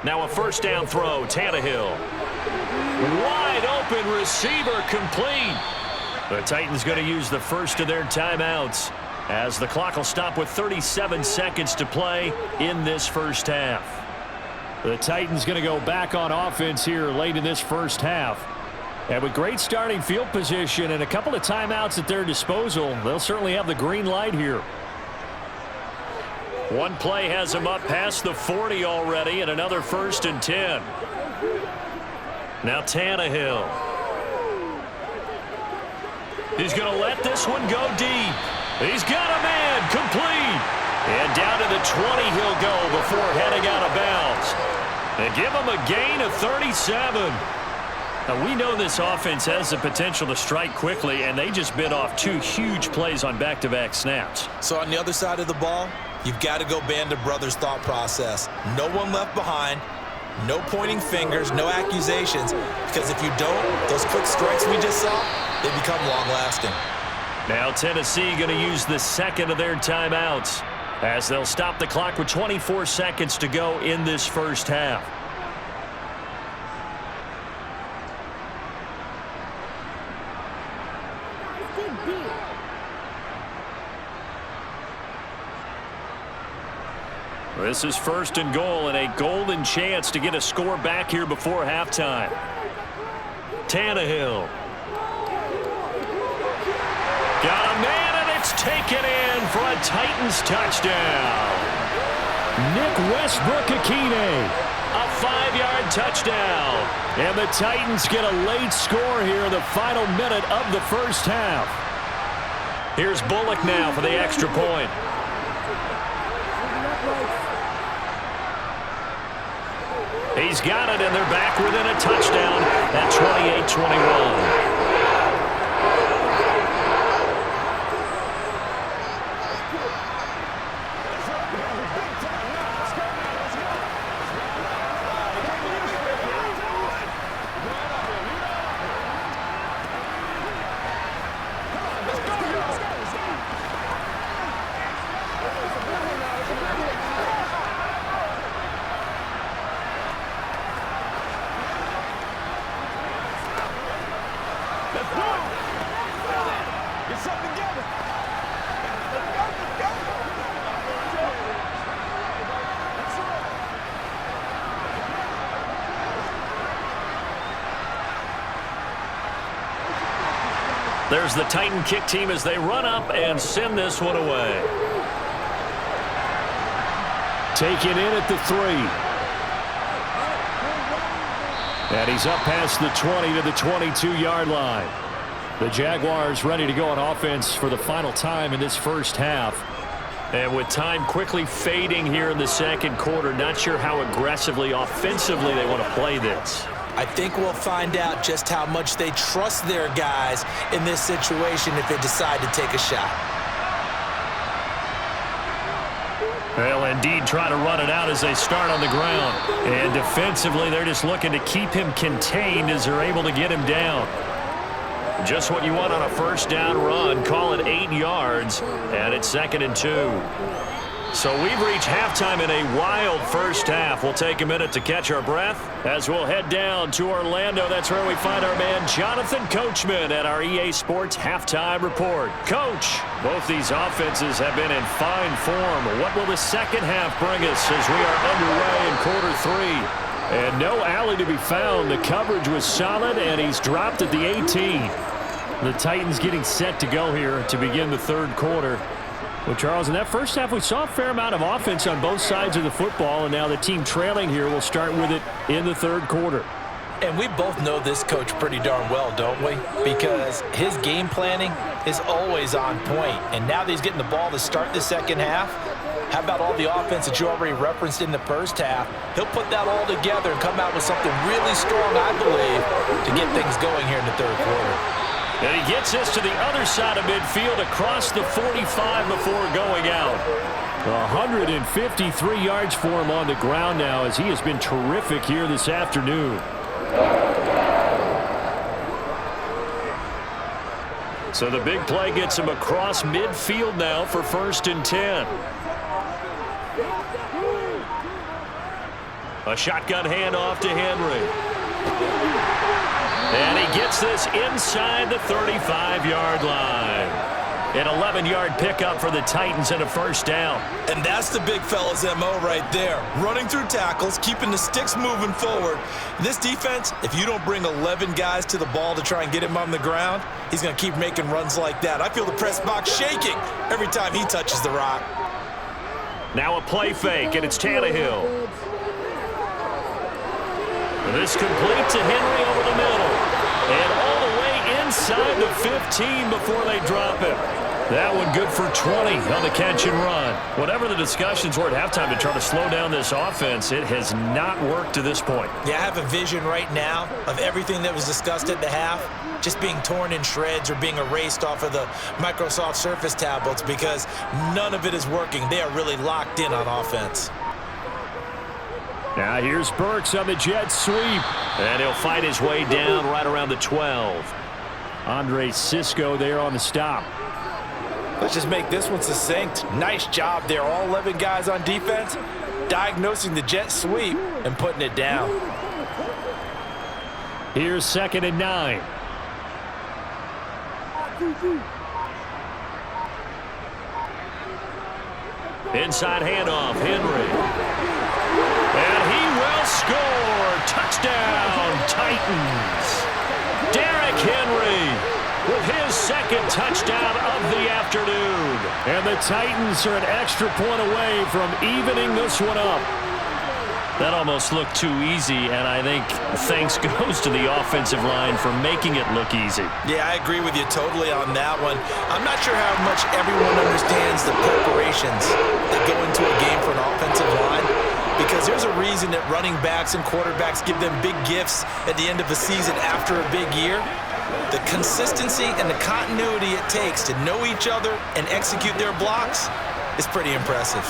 Now a 1st down throw, Tannehill. Wide open receiver, complete. The Titans going to use the first of their timeouts as the clock will stop with 37 seconds to play in this first half. The Titans going to go back on offense here late in this first half. And with great starting field position and a couple of timeouts at their disposal, they'll certainly have the green light here. One play has him up past the 40 already, and another 1st and 10. Now Tannehill. He's going to let this one go deep. He's got a man, complete. And down to the 20 he'll go before heading out of bounds. They give him a gain of 37. Now, we know this offense has the potential to strike quickly, and they just bit off 2 huge plays on back-to-back snaps. So on the other side of the ball, you've got to go Band of Brothers thought process. No one left behind, no pointing fingers, no accusations, because if you don't, those quick strikes we just saw, they become long-lasting. Now Tennessee going to use the second of their timeouts as they'll stop the clock with 24 seconds to go in this first half. This is first and goal and a golden chance to get a score back here before halftime. Tannehill. Got a man, and it's taken in for a Titans touchdown. Nick Westbrook-Akine, a 5-yard touchdown. And the Titans get a late score here in the final minute of the first half. Here's Bullock now for the extra point. He's got it, and they're back within a touchdown at 28-21. There's the Titan kick team as they run up and send this one away. Taken in at the 3. And he's up past the 20 to the 22-yard line. The Jaguars ready to go on offense for the final time in this first half. And with time quickly fading here in the second quarter, not sure how aggressively, offensively they want to play this. I think we'll find out just how much they trust their guys in this situation if they decide to take a shot. They'll indeed try to run it out as they start on the ground. And defensively, they're just looking to keep him contained as they're able to get him down. Just what you want on a first down run. Call it 8 yards, and it's 2nd and 2. So we've reached halftime in a wild first half. We'll take a minute to catch our breath as we'll head down to Orlando. That's where we find our man Jonathan Coachman at our EA Sports Halftime Report. Coach, both these offenses have been in fine form. What will the second half bring us as we are underway in quarter 3? And no alley to be found. The coverage was solid, and he's dropped at the 18. The Titans getting set to go here to begin the third quarter. Well, Charles, in that first half, we saw a fair amount of offense on both sides of the football, and now the team trailing here will start with it in the third quarter. And we both know this coach pretty darn well, don't we? Because his game planning is always on point. And now that he's getting the ball to start the second half, how about all the offense that you already referenced in the first half? He'll put that all together and come out with something really strong, I believe, to get things going here in the third quarter. And he gets this to the other side of midfield across the 45 before going out. 153 yards for him on the ground now as he has been terrific here this afternoon. So the big play gets him across midfield now for 1st and 10. A shotgun handoff to Henry. And he gets this inside the 35-yard line. An 11-yard pickup for the Titans and a first down. And that's the big fella's MO right there. Running through tackles, keeping the sticks moving forward. This defense, if you don't bring 11 guys to the ball to try and get him on the ground, he's going to keep making runs like that. I feel the press box shaking every time he touches the rock. Now a play fake, and it's Tannehill. This complete to Henry over the middle. And all the way inside the 15 before they drop him. That one good for 20 on the catch and run. Whatever the discussions were at halftime to try to slow down this offense, it has not worked to this point. Yeah, I have a vision right now of everything that was discussed at the half just being torn in shreds or being erased off of the Microsoft Surface tablets because none of it is working. They are really locked in on offense. Now here's Burks on the jet sweep. And he'll fight his way down right around the 12. Andre Cisco there on the stop. Let's just make this one succinct. Nice job there. All 11 guys on defense diagnosing the jet sweep and putting it down. Here's 2nd and 9. Inside handoff, Henry. And he will score. Touchdown, Titans. Derrick Henry with his 2nd touchdown of the afternoon. And the Titans are an extra point away from evening this one up. That almost looked too easy, and I think thanks goes to the offensive line for making it look easy. Yeah, I agree with you totally on that one. I'm not sure how much everyone understands the preparations that go into a game for an offensive line, because there's a reason that running backs and quarterbacks give them big gifts at the end of a season after a big year. The consistency and the continuity it takes to know each other and execute their blocks is pretty impressive.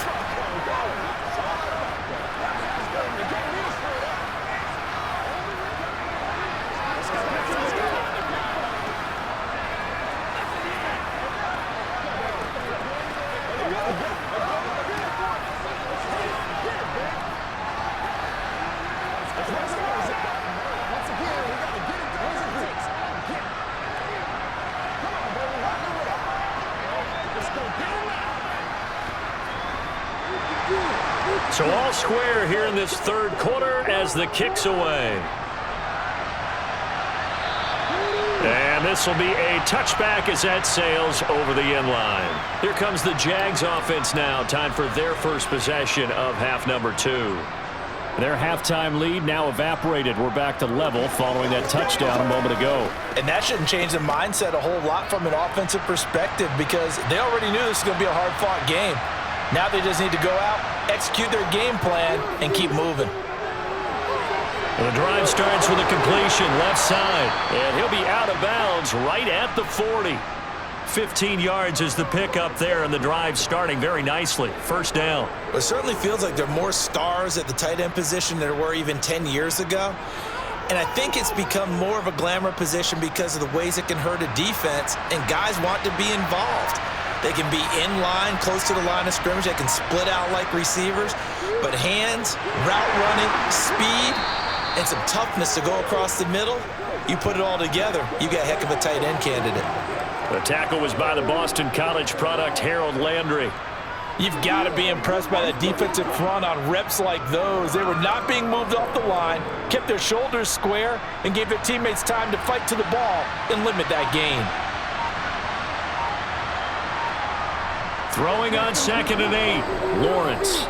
So all square here in this 3rd quarter as the kick's away. And this will be a touchback as that sails over the end line. Here comes the Jags offense now. Time for their first possession of half number 2. Their halftime lead now evaporated. We're back to level following that touchdown a moment ago. And that shouldn't change the mindset a whole lot from an offensive perspective because they already knew this was going to be a hard-fought game. Now they just need to go out, execute their game plan, and keep moving. And the drive starts with a completion left side. And he'll be out of bounds right at the 40. 15 yards is the pickup there, and the drive starting very nicely. First down. It certainly feels like there are more stars at the tight end position than there were even 10 years ago. And I think it's become more of a glamour position because of the ways it can hurt a defense, and guys want to be involved. They can be in line, close to the line of scrimmage. They can split out like receivers. But hands, route running, speed, and some toughness to go across the middle, you put it all together, you got a heck of a tight end candidate. The tackle was by the Boston College product, Harold Landry. You've got to be impressed by that defensive front on reps like those. They were not being moved off the line, kept their shoulders square, and gave their teammates time to fight to the ball and limit that gain. Throwing on 2nd and 8, Lawrence.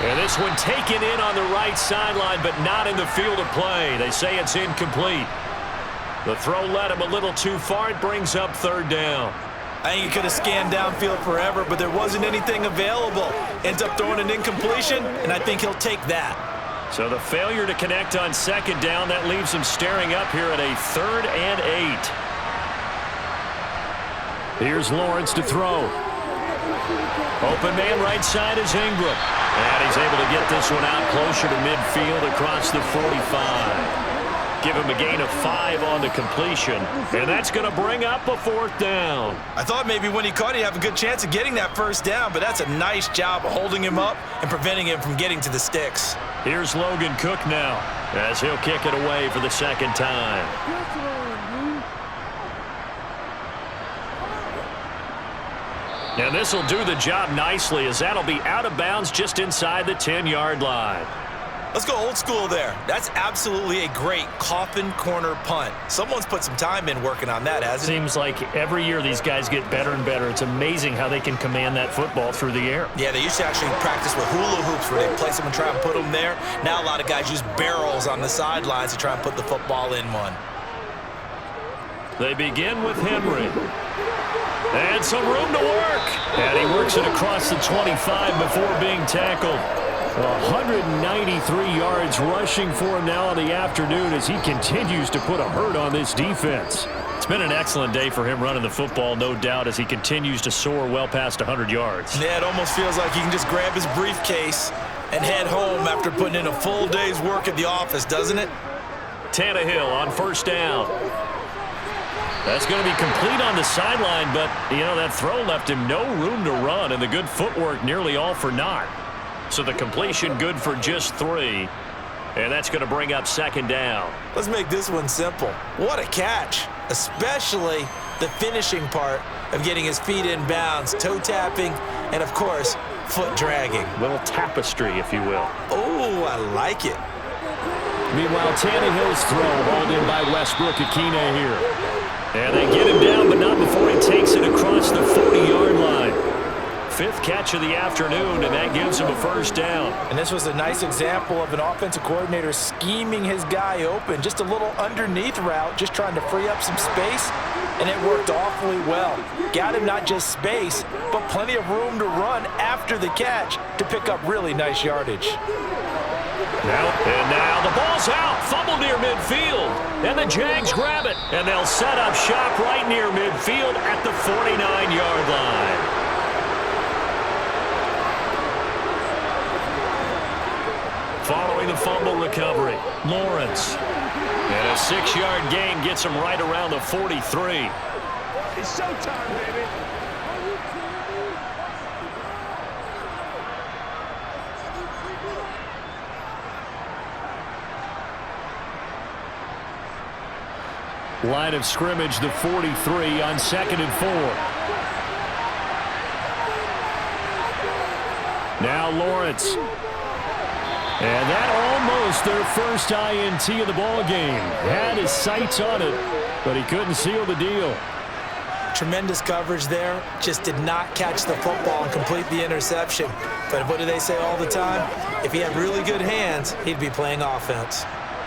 And this one taken in on the right sideline, but not in the field of play. They say it's incomplete. The throw led him a little too far. It brings up 3rd down. I think he could have scanned downfield forever, but there wasn't anything available. Ends up throwing an incompletion, and I think he'll take that. So the failure to connect on 2nd down, that leaves him staring up here at a 3rd and 8. Here's Lawrence to throw. Open man right side is Ingram. And he's able to get this one out closer to midfield across the 45. Give him a gain of 5 on the completion. And that's going to bring up a 4th down. I thought maybe when he caught it, he'd have a good chance of getting that 1st down, but that's a nice job of holding him up and preventing him from getting to the sticks. Here's Logan Cook now as he'll kick it away for the 2nd time. And this will do the job nicely as that'll be out of bounds just inside the 10-yard line. Let's go old school there. That's absolutely a great coffin corner punt. Someone's put some time in working on that, hasn't it? Seems like every year these guys get better and better. It's amazing how they can command that football through the air. Yeah, they used to actually practice with hula hoops where they place them and try and put them there. Now a lot of guys use barrels on the sidelines to try and put the football in one. They begin with Henry. And some room to work. And he works it across the 25 before being tackled. 193 yards rushing for him now on the afternoon as he continues to put a hurt on this defense. It's been an excellent day for him running the football, no doubt, as he continues to soar well past 100 yards. Yeah, it almost feels like he can just grab his briefcase and head home after putting in a full day's work at the office, doesn't it? Tannehill on first down. That's going to be complete on the sideline, but, you know, that throw left him no room to run, and the good footwork nearly all for naught. So the completion good for just 3, and that's going to bring up second down. Let's make this one simple. What a catch, especially the finishing part of getting his feet in bounds, toe tapping, and, of course, foot dragging. Little tapestry, if you will. Oh, I like it. Meanwhile, Tannehill's throw hauled in by Westbrook-Ikhine here. And they get him down, but not before he takes it across the 40-yard line. 5th catch of the afternoon, and that gives him a first down. And this was a nice example of an offensive coordinator scheming his guy open. Just a little underneath route, just trying to free up some space, and it worked awfully well. Got him not just space, but plenty of room to run after the catch to pick up really nice yardage. Now the ball's out, fumble near midfield, and the Jags grab it, and they'll set up shop right near midfield at the 49-yard line. Following the fumble recovery, Lawrence. And a 6-yard gain gets him right around the 43. It's showtime, baby. Line of scrimmage, the 43 on 2nd and 4. Now Lawrence. And that almost their first INT of the ball game. Had his sights on it, but he couldn't seal the deal. Tremendous coverage there. Just did not catch the football and complete the interception. But what do they say all the time? If he had really good hands, he'd be playing offense.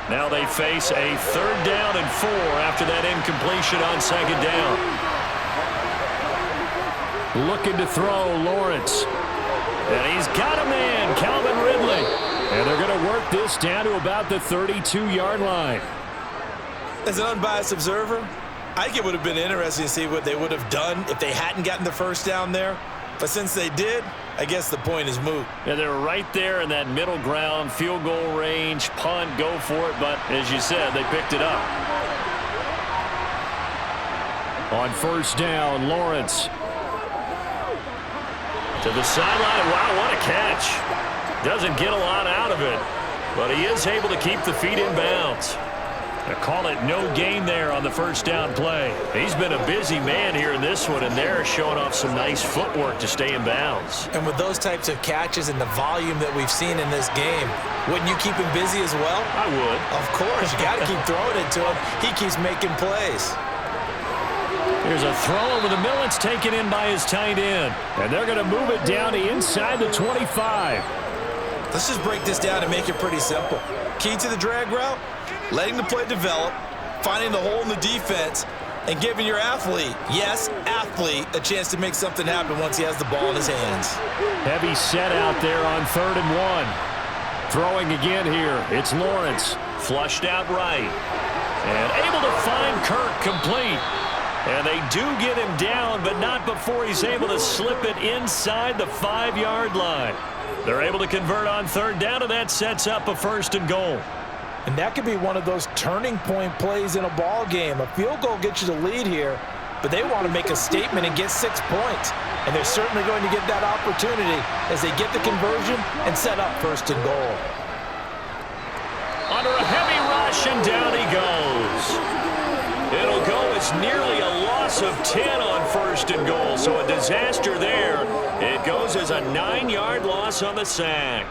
Now they face a 3rd down and 4 after that incompletion on 2nd down. Looking to throw, Lawrence. And he's got a man, Calvin Ridley. And they're going to work this down to about the 32-yard line. As an unbiased observer, I think it would have been interesting to see what they would have done if they hadn't gotten the first down there. But since they did, I guess the point is moot. Yeah, they were right there in that middle ground, field goal range, punt, go for it. But as you said, they picked it up. On first down, Lawrence. To the sideline. Wow, what a catch. Doesn't get a lot out of it, but he is able to keep the feet in bounds. They call it no gain there on the first down play. He's been a busy man here in this one, and they're showing off some nice footwork to stay in bounds. And with those types of catches and the volume that we've seen in this game, wouldn't you keep him busy as well? I would. Of course. You got to keep throwing it to him. He keeps making plays. Here's a throw over the middle. It's taken in by his tight end. And they're going to move it down to inside the 25. Let's just break this down and make it pretty simple. Key to the drag route, letting the play develop, finding the hole in the defense, and giving your athlete, yes, athlete, a chance to make something happen once he has the ball in his hands. Heavy set out there on 3rd and 1. Throwing again here. It's Lawrence. Flushed out right. And able to find Kirk complete. And they do get him down, but not before he's able to slip it inside the 5-yard line. They're able to convert on 3rd down, and that sets up a 1st and goal. And that could be one of those turning point plays in a ball game. A field goal gets you the lead here, but they want to make a statement and get 6 points. And they're certainly going to get that opportunity as they get the conversion and set up 1st and goal. Under a heavy rush, and down he goes. It'll go as nearly a loss of 10 on 1st and goal, so a disaster there. It goes as a 9-yard loss on the sack.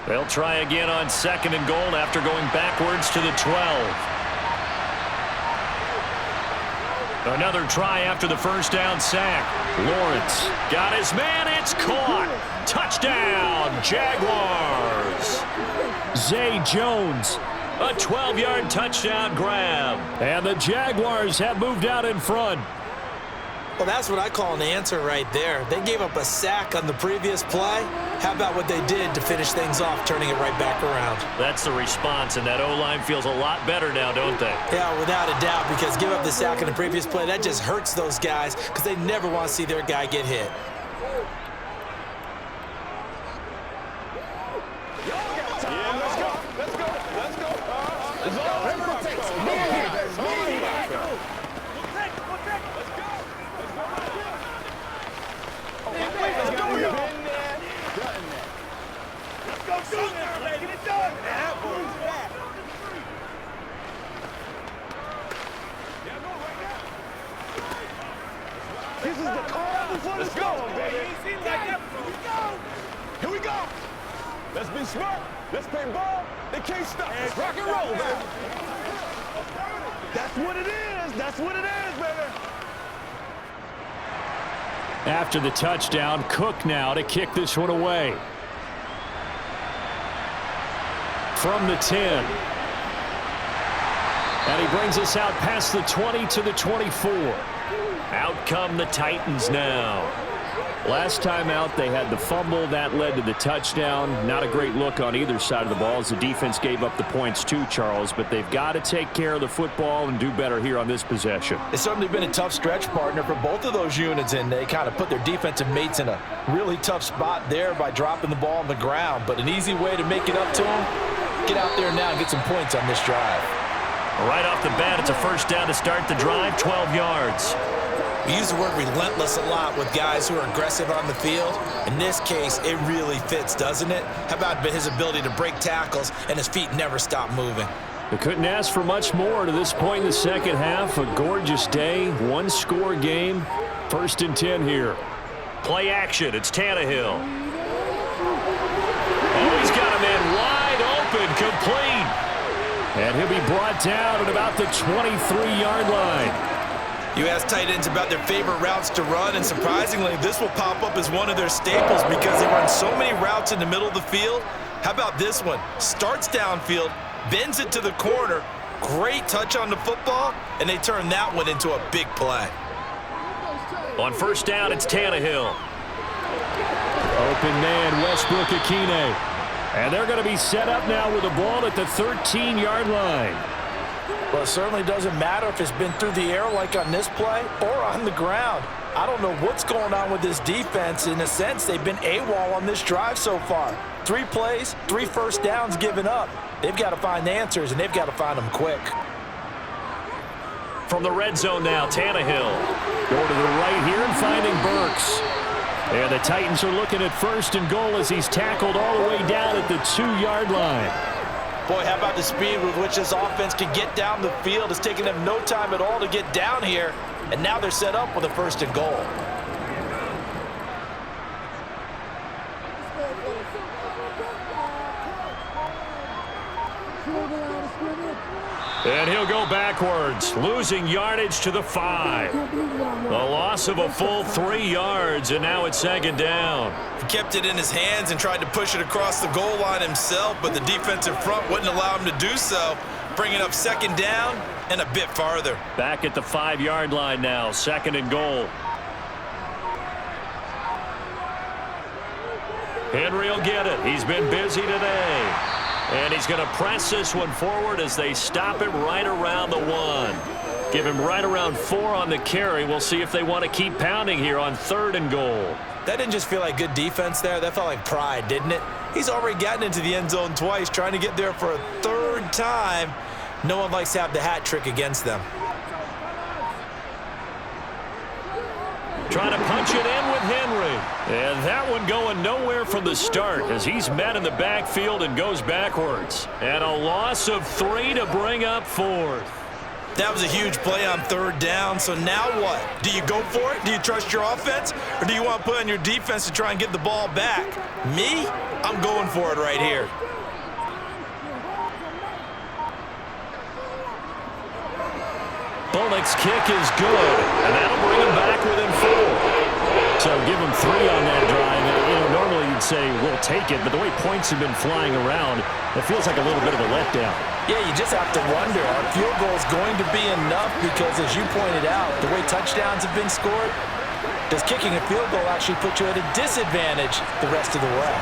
They'll try again on 2nd and goal after going backwards to the 12. Another try after the first down sack. Lawrence got his man. It's caught. Touchdown, Jaguars. Zay Jones A 12-yard touchdown grab. And the Jaguars have moved out in front. Well, that's what I call an answer right there. They gave up a sack on the previous play. How about what they did to finish things off, turning it right back around? That's the response, and that O-line feels a lot better now, don't they? Yeah, without a doubt, because give up the sack on the previous play, that just hurts those guys because they never want to see their guy get hit. This is the calm before the storm, baby. Here we go. Let's be smart. Let's play ball. They can't stop us. Rock and roll, baby. That's what it is. That's what it is, baby. After the touchdown, Cook now to kick this one away. From the 10. And he brings us out past the 20 to the 24. Out come the Titans now. Last time out, they had the fumble. That led to the touchdown. Not a great look on either side of the ball as the defense gave up the points too, Charles. But they've got to take care of the football and do better here on this possession. It's certainly been a tough stretch, partner, for both of those units, and they kind of put their defensive mates in a really tough spot there by dropping the ball on the ground. But an easy way to make it up to them, get out there now and get some points on this drive. Right off the bat, it's a first down to start the drive, 12 yards. We use the word relentless a lot with guys who are aggressive on the field. In this case, it really fits, doesn't it? How about his ability to break tackles and his feet never stop moving? They couldn't ask for much more to this point in the second half. A gorgeous day, one-score game. 1st and 10 here. Play action. It's Tannehill. Oh, he's got a man wide open, complete. And he'll be brought down at about the 23-yard line. You ask tight ends about their favorite routes to run, and surprisingly, this will pop up as one of their staples because they run so many routes in the middle of the field. How about this one? Starts downfield, bends it to the corner, great touch on the football, and they turn that one into a big play. On first down, it's Tannehill. Open man, Westbrook-Akine. And they're going to be set up now with the ball at the 13-yard line. Well, it certainly doesn't matter if it's been through the air like on this play or on the ground. I don't know what's going on with this defense. In a sense, they've been AWOL on this drive so far. 3 plays, 3 first downs given up. They've got to find the answers, and they've got to find them quick. From the red zone now, Tannehill. Going to the right here and finding Burks. And the Titans are looking at 1st and goal as he's tackled all the way down at the 2-yard line. Boy, how about the speed with which this offense can get down the field? It's taken them no time at all to get down here, and now they're set up with a 1st and goal. And he'll go backwards, losing yardage to the 5. A loss of a full 3 yards, and now it's 2nd down. He kept it in his hands and tried to push it across the goal line himself, but the defensive front wouldn't allow him to do so, bringing up 2nd down and a bit farther. Back at the 5-yard line now, 2nd and goal. Henry will get it. He's been busy today. And he's going to press this one forward as they stop him right around the 1. Give him right around 4 on the carry. We'll see if they want to keep pounding here on 3rd and goal. That didn't just feel like good defense there. That felt like pride, didn't it? He's already gotten into the end zone twice, trying to get there for a 3rd time. No one likes to have the hat trick against them. Trying to punch it in with Henry. And that one going nowhere from the start as he's met in the backfield and goes backwards. And a loss of 3 to bring up 4th. That was a huge play on 3rd down, so now what? Do you go for it? Do you trust your offense? Or do you want to put on your defense to try and get the ball back? Me? I'm going for it right here. Bullock's kick is good, and that'll bring him back within 4. So give him 3 on that drive. Normally you you'd say we'll take it, but the way points have been flying around, it feels like a little bit of a letdown. Yeah, you just have to wonder, are field goals going to be enough? Because as you pointed out, the way touchdowns have been scored, does kicking a field goal actually put you at a disadvantage the rest of the way?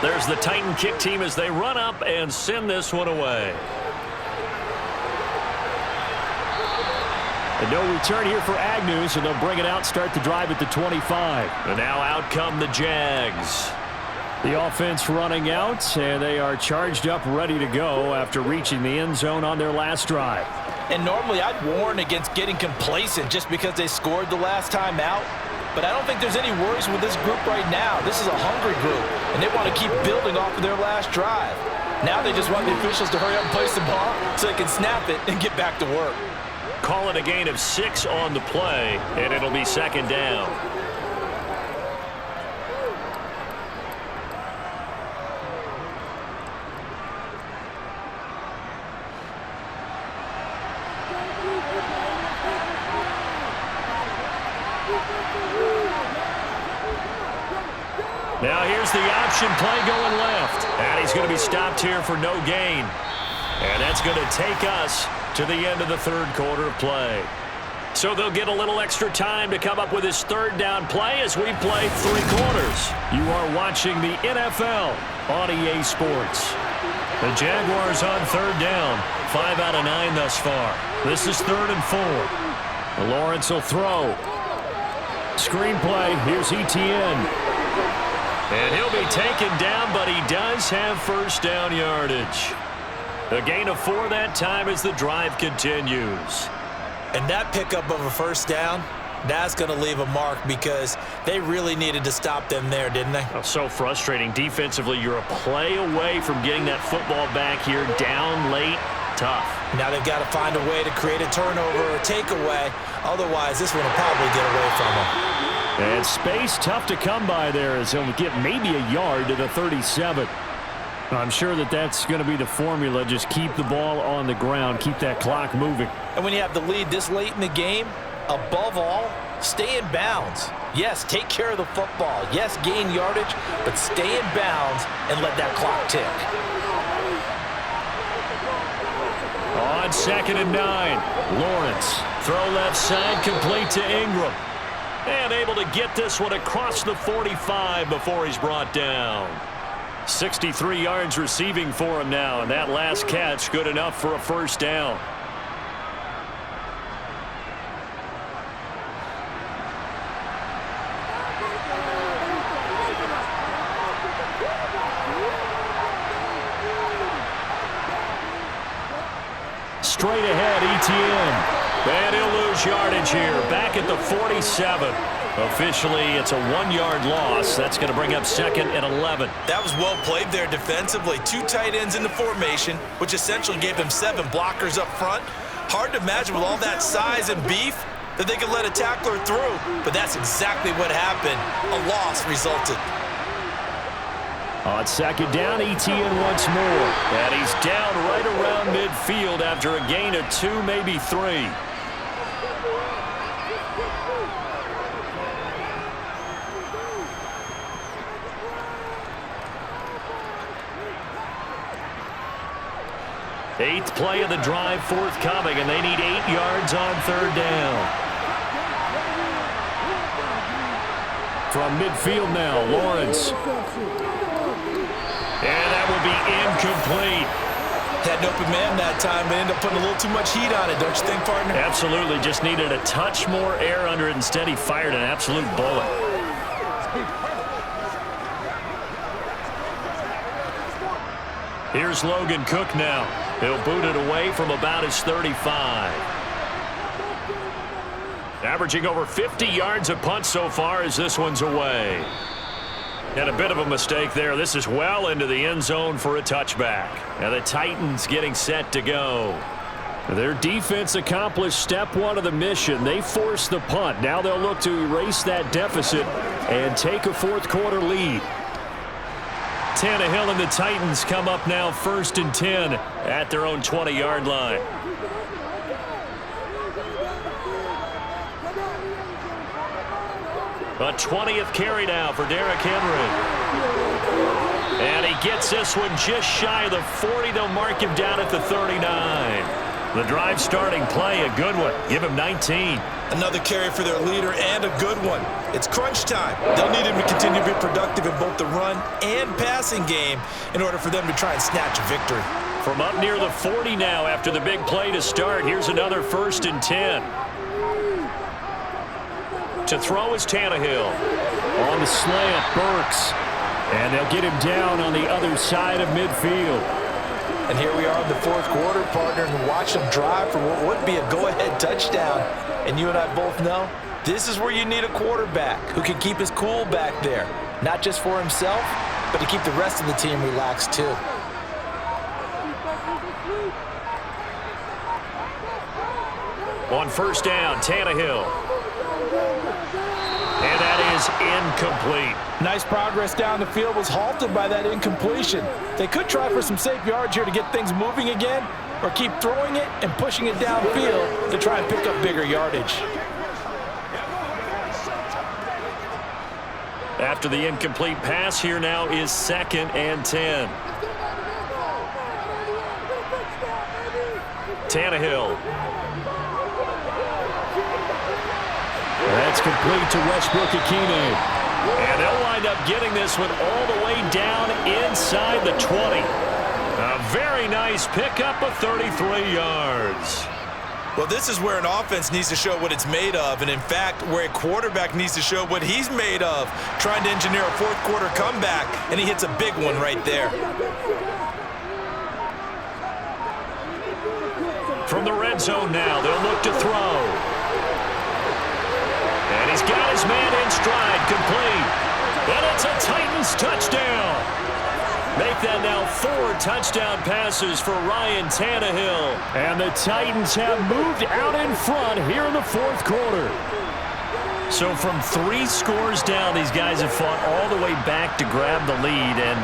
There's the Titan kick team as they run up and send this one away. And no return here for Agnew, so they'll bring it out, start the drive at the 25. And now out come the Jags. The offense running out, and they are charged up, ready to go after reaching the end zone on their last drive. And normally I'd warn against getting complacent just because they scored the last time out. But I don't think there's any worries with this group right now. This is a hungry group, and they want to keep building off of their last drive. Now they just want the officials to hurry up and place the ball so they can snap it and get back to work. Call it a gain of 6 on the play, and it'll be second down. Now here's the option play going left. And he's going to be stopped here for no gain. And that's going to take us to the end of the third quarter of play. So they'll get a little extra time to come up with his third down play as we play 3 quarters. You are watching the NFL on EA Sports. The Jaguars on third down. 5 out of 9 thus far. This is 3rd and 4. Lawrence will throw. Screenplay. Here's Etienne. And he'll be taken down, but he does have first down yardage. A gain of 4 that time as the drive continues. And that pickup of a first down, that's going to leave a mark because they really needed to stop them there, didn't they? Oh, so frustrating. Defensively, you're a play away from getting that football back here down late. Tough. Now they've got to find a way to create a turnover or takeaway. Otherwise, this one will probably get away from them. And space tough to come by there as he'll get maybe a yard to the 37. I'm sure that's going to be the formula. Just keep the ball on the ground. Keep that clock moving. And when you have the lead this late in the game, above all, stay in bounds. Yes, take care of the football. Yes, gain yardage, but stay in bounds and let that clock tick. On 2nd and 9, Lawrence. Throw left side, complete to Ingram. And able to get this one across the 45 before he's brought down. 63 yards receiving for him now, and that last catch good enough for a first down. Straight ahead, Etienne. And he'll lose yardage here, back at the 47. Officially, it's a 1-yard loss. That's going to bring up 2nd and 11. That was well played there defensively. 2 tight ends in the formation, which essentially gave them 7 blockers up front. Hard to imagine with all that size and beef that they could let a tackler through, but that's exactly what happened. A loss resulted. On 2nd down, Etienne once more. And he's down right around midfield after a gain of 2, maybe 3. Eighth play of the drive forthcoming, and they need 8 yards on 3rd down. From midfield now, Lawrence. And that will be incomplete. Had an open man that time, but ended up putting a little too much heat on it, don't you think, partner? Absolutely. Just needed a touch more air under it. Instead, he fired an absolute bullet. Here's Logan Cook now. He'll boot it away from about his 35. Averaging over 50 yards a punt so far as this one's away. And a bit of a mistake there. This is well into the end zone for a touchback. Now the Titans getting set to go. Their defense accomplished step one of the mission. They forced the punt. Now they'll look to erase that deficit and take a fourth quarter lead. Tannehill and the Titans come up now 1st and 10 at their own 20-yard line. A 20th carry now for Derrick Henry. And he gets this one just shy of the 40. They'll mark him down at the 39. The drive starting play, a good one. Give him 19. Another carry for their leader and a good one. It's crunch time. They'll need him to continue to be productive in both the run and passing game in order for them to try and snatch a victory. From up near the 40 now after the big play to start, here's another 1st and 10. To throw is Tannehill. On the slant, Burks. And they'll get him down on the other side of midfield. And here we are in the fourth quarter, partner, and watch them drive for what would be a go-ahead touchdown. And you and I both know this is where you need a quarterback who can keep his cool back there. Not just for himself, but to keep the rest of the team relaxed too. On 1st down, Tannehill. And that is incomplete. Nice progress down the field was halted by that incompletion. They could try for some safe yards here to get things moving again, or keep throwing it and pushing it downfield to try and pick up bigger yardage. After the incomplete pass, here now is 2nd and 10. Tannehill. That's complete to Westbrook-Ikhine. And they'll wind up getting this one all the way down inside the 20. A very nice pickup of 33 yards. Well, this is where an offense needs to show what it's made of, and in fact, where a quarterback needs to show what he's made of, trying to engineer a fourth quarter comeback, and he hits a big one right there. From the red zone now, they'll look to throw. And he's got his man in stride, complete. And it's a Titans touchdown. Make that now 4 touchdown passes for Ryan Tannehill. And the Titans have moved out in front here in the fourth quarter. So from 3 scores down, these guys have fought all the way back to grab the lead. And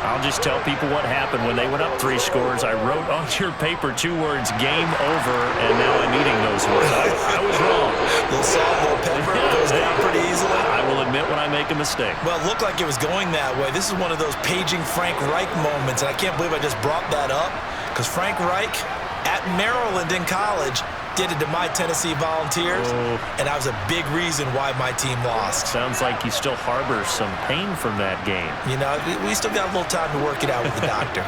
I'll just tell people what happened when they went up 3 scores. I wrote on your paper 2 words, game over, and now I'm eating those words. I was wrong. Little salt, little pepper, goes down pretty easily. I will admit when I make a mistake. Well, it looked like it was going that way. This is one of those paging Frank Reich moments, and I can't believe I just brought that up, because Frank Reich at Maryland in college did it to my Tennessee Volunteers, and that was a big reason why my team lost. Sounds like you still harbor some pain from that game. You know, we still got a little time to work it out with the doctor.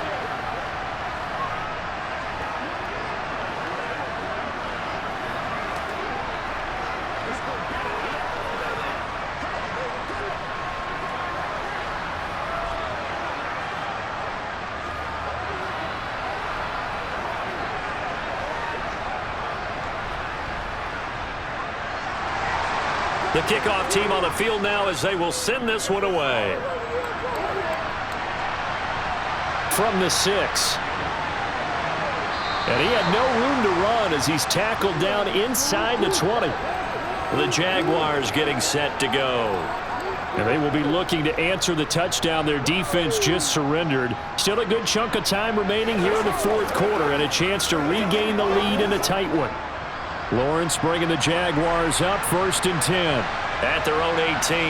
The kickoff team on the field now as they will send this one away. From the 6. And he had no room to run as he's tackled down inside the 20. The Jaguars getting set to go. And they will be looking to answer the touchdown their defense just surrendered. Still a good chunk of time remaining here in the fourth quarter and a chance to regain the lead in a tight one. Lawrence bringing the Jaguars up 1st and 10 at their own 18.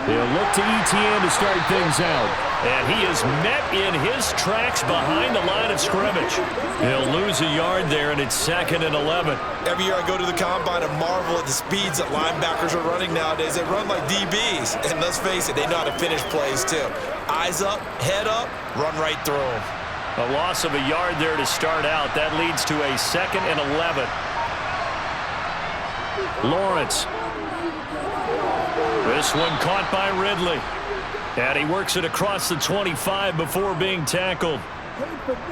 They'll look to Etienne to start things out. And he is met in his tracks behind the line of scrimmage. He'll lose a yard there, and it's 2nd and 11. Every year I go to the combine and marvel at the speeds that linebackers are running nowadays. They run like DBs. And let's face it, they know how to finish plays too. Eyes up, head up, run right through them. A loss of a yard there to start out. That leads to a 2nd and 11. Lawrence. This one caught by Ridley. And he works it across the 25 before being tackled.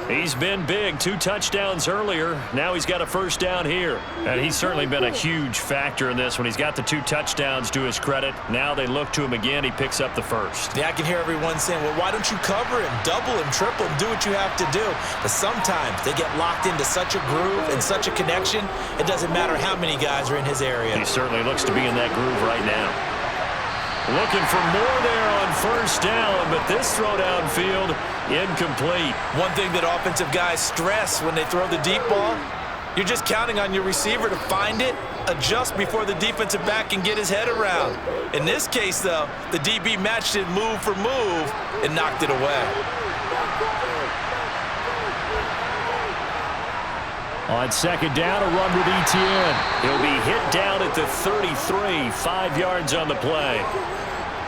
He's been big. 2 touchdowns earlier. Now he's got a first down here. And he's certainly been a huge factor in this when he's got the 2 touchdowns to his credit. Now they look to him again. He picks up the first. Yeah, I can hear everyone saying, well, why don't you cover him, double him, triple him, do what you have to do. But sometimes they get locked into such a groove and such a connection, it doesn't matter how many guys are in his area. He certainly looks to be in that groove right now. Looking for more there on first down, but this throw downfield, incomplete. One thing that offensive guys stress when they throw the deep ball, you're just counting on your receiver to find it, adjust before the defensive back can get his head around. In this case, though, the DB matched it move for move and knocked it away. On second down, a run with Etienne. He'll be hit down at the 33, 5 yards on the play.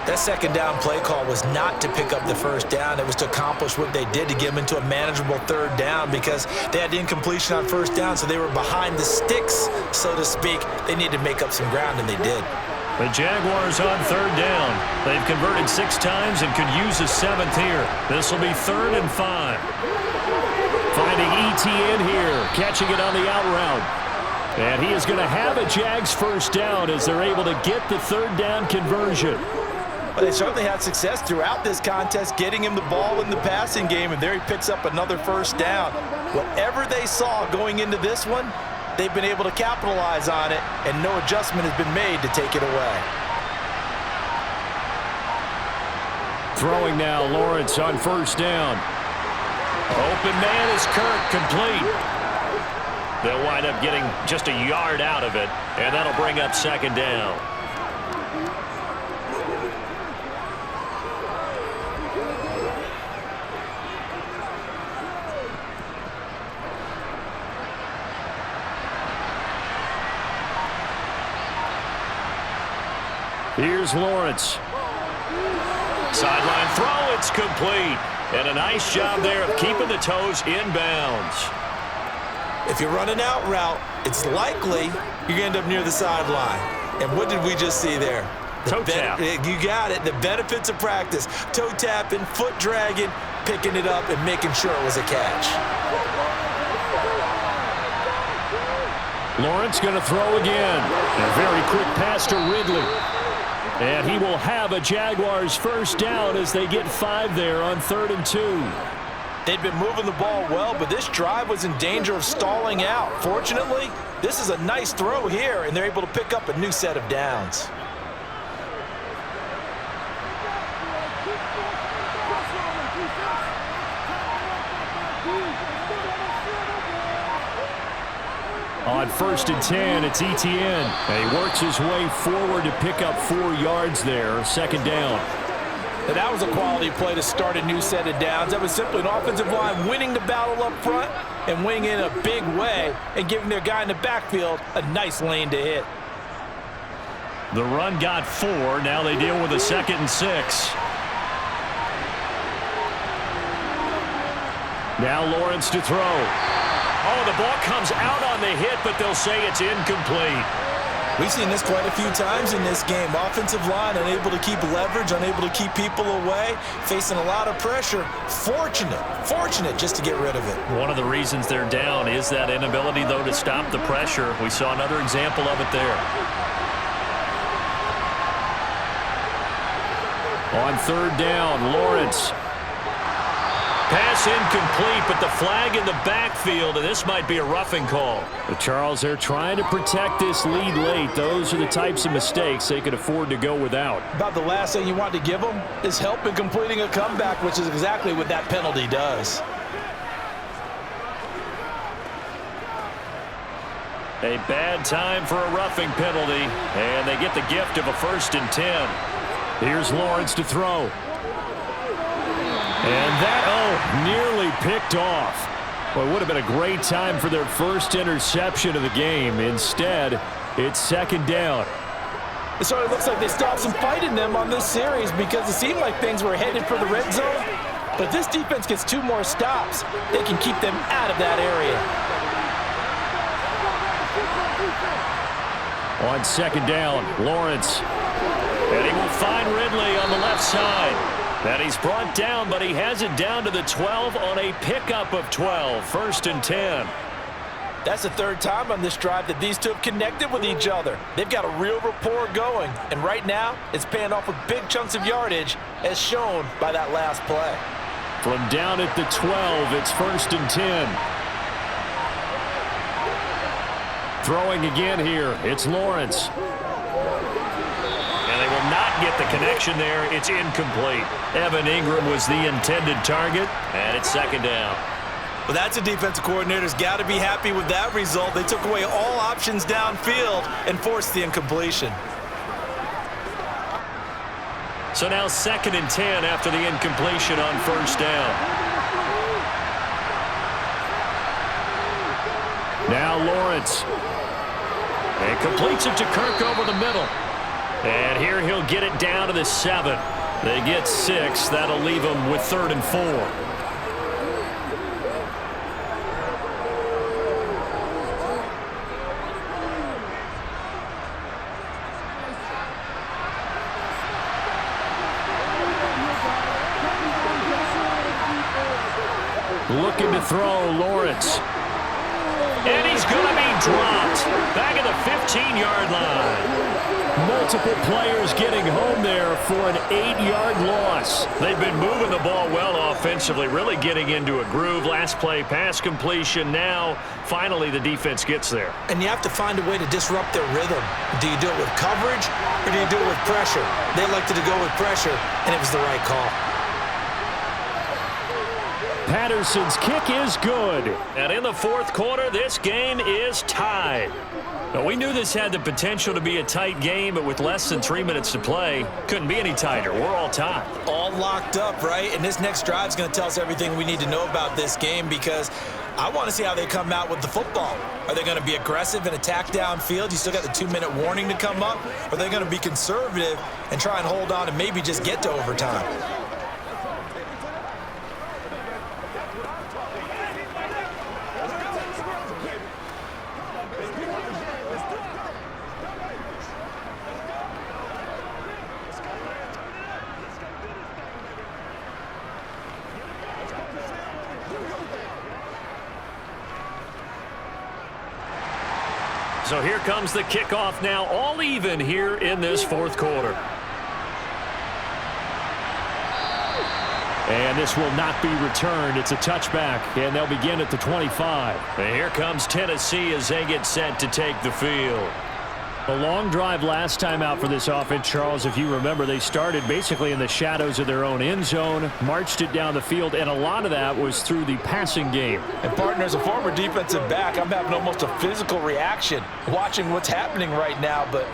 That second down play call was not to pick up the first down. It was to accomplish what they did to get them into a manageable third down because they had incompletion on first down, so they were behind the sticks, so to speak. They needed to make up some ground, and they did. The Jaguars on third down. They've converted 6 times and could use a 7th here. This will be 3rd and 5. Finding Etienne here, catching it on the out route. And he is going to have a Jags first down as they're able to get the 3rd down conversion. But they certainly had success throughout this contest, getting him the ball in the passing game, and there he picks up another first down. Whatever they saw going into this one, they've been able to capitalize on it, and no adjustment has been made to take it away. Throwing now, Lawrence on first down. Open man is Kirk, complete. They'll wind up getting just a yard out of it, and that'll bring up second down. Here's Lawrence. Sideline throw, it's complete. And a nice job there of keeping the toes inbounds. If you're running out route, it's likely you're going to end up near the sideline. And what did we just see there? Toe tap. You got it. The benefits of practice. Toe tapping, foot dragging, picking it up, and making sure it was a catch. Lawrence going to throw again. A very quick pass to Ridley. And he will have a Jaguars first down as they get 5 there on 3rd and 2. They'd been moving the ball well, but this drive was in danger of stalling out. Fortunately, this is a nice throw here, and they're able to pick up a new set of downs. On 1st and 10, it's Etienne. And he works his way forward to pick up 4 yards there, second down. And that was a quality play to start a new set of downs. That was simply an offensive line winning the battle up front and winning in a big way and giving their guy in the backfield a nice lane to hit. The run got 4. Now they deal with a 2nd and 6. Now Lawrence to throw. Oh, the ball comes out on the hit, but they'll say it's incomplete. We've seen this quite a few times in this game. Offensive line unable to keep leverage, unable to keep people away, facing a lot of pressure. Fortunate just to get rid of it. One of the reasons they're down is that inability, though, to stop the pressure. We saw another example of it there. On 3rd down, Lawrence. Pass incomplete, but the flag in the backfield, and this might be a roughing call. But Charles, they're trying to protect this lead late. Those are the types of mistakes they could afford to go without. About the last thing you want to give them is help in completing a comeback, which is exactly what that penalty does. A bad time for a roughing penalty, and they get the gift of a 1st and 10. Here's Lawrence to throw. And that, nearly picked off. Well, it would have been a great time for their first interception of the game. Instead, it's 2nd down. It sort of looks like they stopped some fight in them on this series because it seemed like things were headed for the red zone. But if this defense gets 2 more stops, they can keep them out of that area. On 2nd down, Lawrence. And he will find Ridley on the left side. And he's brought down, but he has it down to the 12 on a pickup of 12. 1st and 10. That's the third time on this drive that these two have connected with each other. They've got a real rapport going, and right now it's paying off with big chunks of yardage, as shown by that last play. From down at the 12, it's 1st and 10. Throwing again here, it's Lawrence. And they will not get the connection there. It's incomplete. Evan Ingram was the intended target, and it's 2nd down. Well, that's a defensive coordinator's got to be happy with that result. They took away all options downfield and forced the incompletion. So now 2nd and 10 after the incompletion on 1st down. Now Lawrence. And completes it to Kirk over the middle. And here he'll get it down to the 7. They get 6. That'll leave them with 3rd and 4. Looking to throw, Lawrence. And he's going to be dropped. Back at the 15-yard line. Multiple players getting home there for an 8-yard loss. They've been moving the ball well offensively, really getting into a groove. Last play, pass completion. Now, finally, the defense gets there. And you have to find a way to disrupt their rhythm. Do you do it with coverage, or do you do it with pressure? They elected to go with pressure, and it was the right call. Patterson's kick is good. And in the 4th quarter, this game is tied. Now, we knew this had the potential to be a tight game, but with less than 3 minutes to play, couldn't be any tighter. We're all tied. All locked up, right? And this next drive is going to tell us everything we need to know about this game, because I want to see how they come out with the football. Are they going to be aggressive and attack downfield? You still got the 2-minute warning to come up. Or are they going to be conservative and try and hold on and maybe just get to overtime? So here comes the kickoff now, all even here in this 4th quarter. And this will not be returned. It's a touchback, and they'll begin at the 25. And here comes Tennessee as they get set to take the field. A long drive last time out for this offense, Charles. If you remember, they started basically in the shadows of their own end zone, marched it down the field, and a lot of that was through the passing game. And, partner, as a former defensive back, I'm having almost a physical reaction watching what's happening right now. But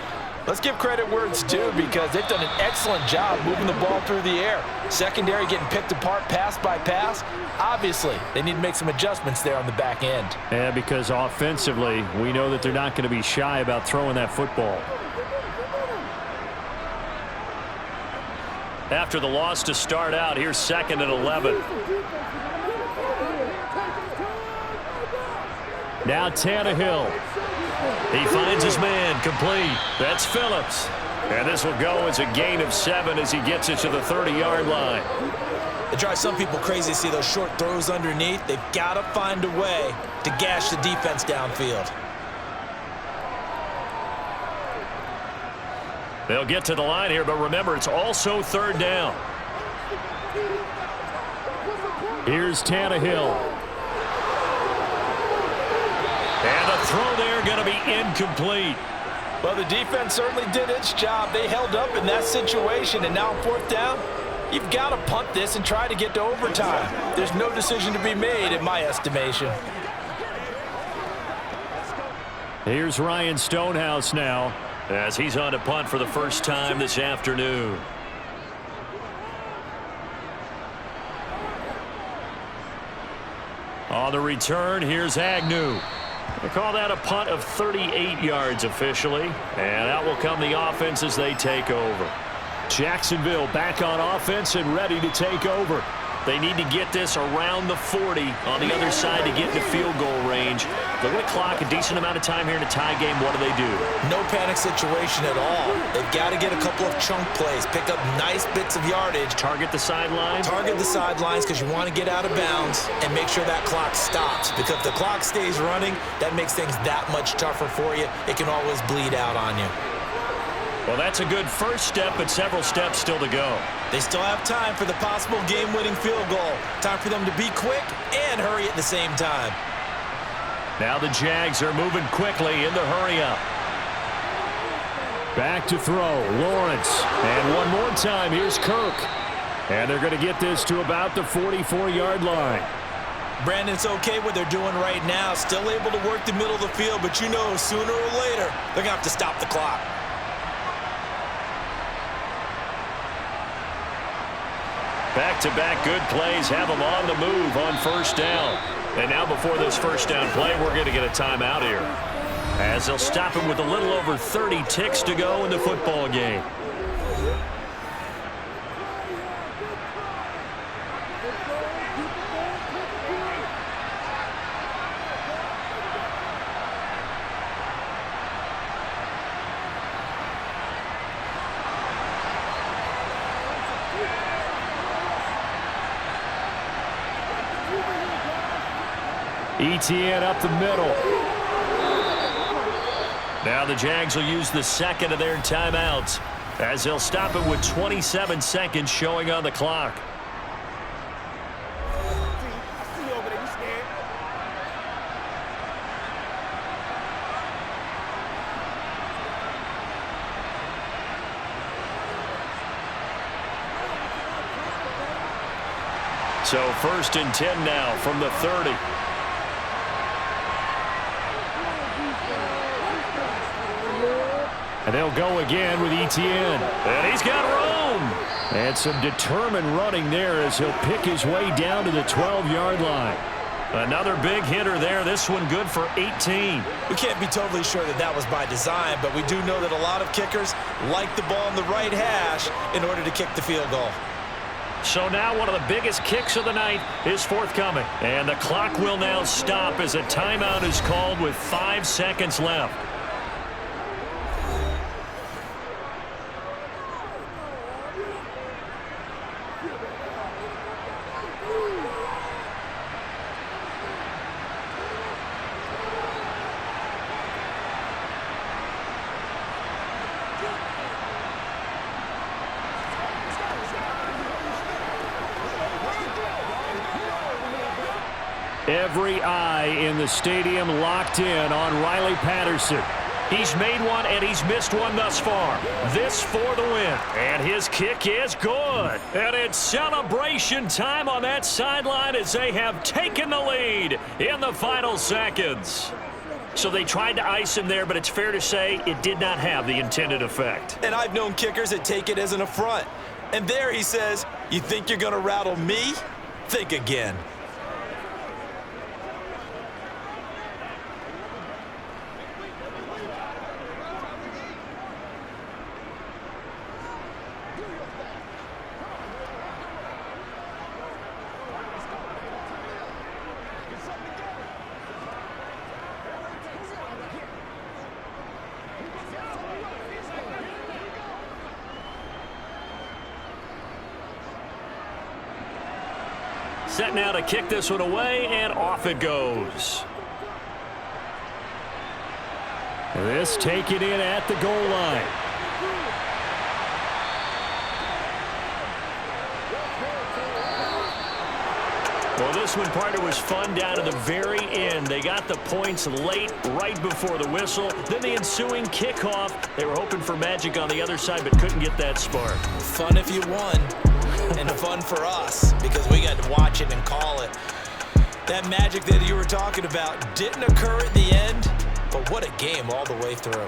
let's give credit where it's due, because they've done an excellent job moving the ball through the air. Secondary getting picked apart pass by pass. Obviously, they need to make some adjustments there on the back end. Yeah, because offensively, we know that they're not going to be shy about throwing that football. After the loss to start out, here's 2nd and 11. Now Tannehill. He finds his man, complete. That's Phillips. And this will go as a gain of 7 as he gets it to the 30-yard line. It drives some people crazy to see those short throws underneath. They've got to find a way to gash the defense downfield. They'll get to the line here, but remember, it's also 3rd down. Here's Tannehill. And the throw there going to be incomplete. Well, the defense certainly did its job. They held up in that situation, and now on 4th down, you've got to punt this and try to get to overtime. There's no decision to be made in my estimation. Here's Ryan Stonehouse now as he's on to punt for the first time this afternoon. On the return, here's Agnew. They call that a punt of 38 yards officially, and out will come the offense as they take over. Jacksonville back on offense and ready to take over. They need to get this around the 40 on the other side to get into field goal range. They're going to clock a decent amount of time here in a tie game. What do? No panic situation at all. They've got to get a couple of chunk plays, pick up nice bits of yardage. Target the sideline? Target the sidelines because you want to get out of bounds and make sure that clock stops. Because if the clock stays running, that makes things that much tougher for you. It can always bleed out on you. Well, that's a good first step, but several steps still to go. They still have time for the possible game-winning field goal. Time for them to be quick and hurry at the same time. Now the Jags are moving quickly in the hurry-up. Back to throw, Lawrence. And one more time, here's Kirk. And they're going to get this to about the 44-yard line. Brandon, it's okay what they're doing right now. Still able to work the middle of the field, but you know sooner or later they're going to have to stop the clock. Back-to-back good plays have them on the move on first down. And now before this first down play, we're going to get a timeout here, as they'll stop him with a little over 30 ticks to go in the football game. ETN up the middle. Now the Jags will use the second of their timeouts, as they'll stop it with 27 seconds showing on the clock. So 1st and 10 now from the 30. And they'll go again with ETN. And he's got room. And some determined running there as he'll pick his way down to the 12-yard line. Another big hitter there. This one good for 18. We can't be totally sure that that was by design, but we do know that a lot of kickers like the ball in the right hash in order to kick the field goal. So now one of the biggest kicks of the night is forthcoming. And the clock will now stop as a timeout is called with 5 seconds left. Every eye in the stadium locked in on Riley Patterson. He's made one and he's missed one thus far. This for the win. And his kick is good. And it's celebration time on that sideline as they have taken the lead in the final seconds. So they tried to ice him there, but it's fair to say it did not have the intended effect. And I've known kickers that take it as an affront. And there he says, "You think you're going to rattle me? Think again." Set now to kick this one away, and off it goes. This taken in at the goal line. Well, this one, partner, was fun down to the very end. They got the points late, right before the whistle. Then the ensuing kickoff. They were hoping for magic on the other side, but couldn't get that spark. Fun if you won. And fun for us because we got to watch it and call it. That magic that you were talking about didn't occur at the end, but what a game all the way through.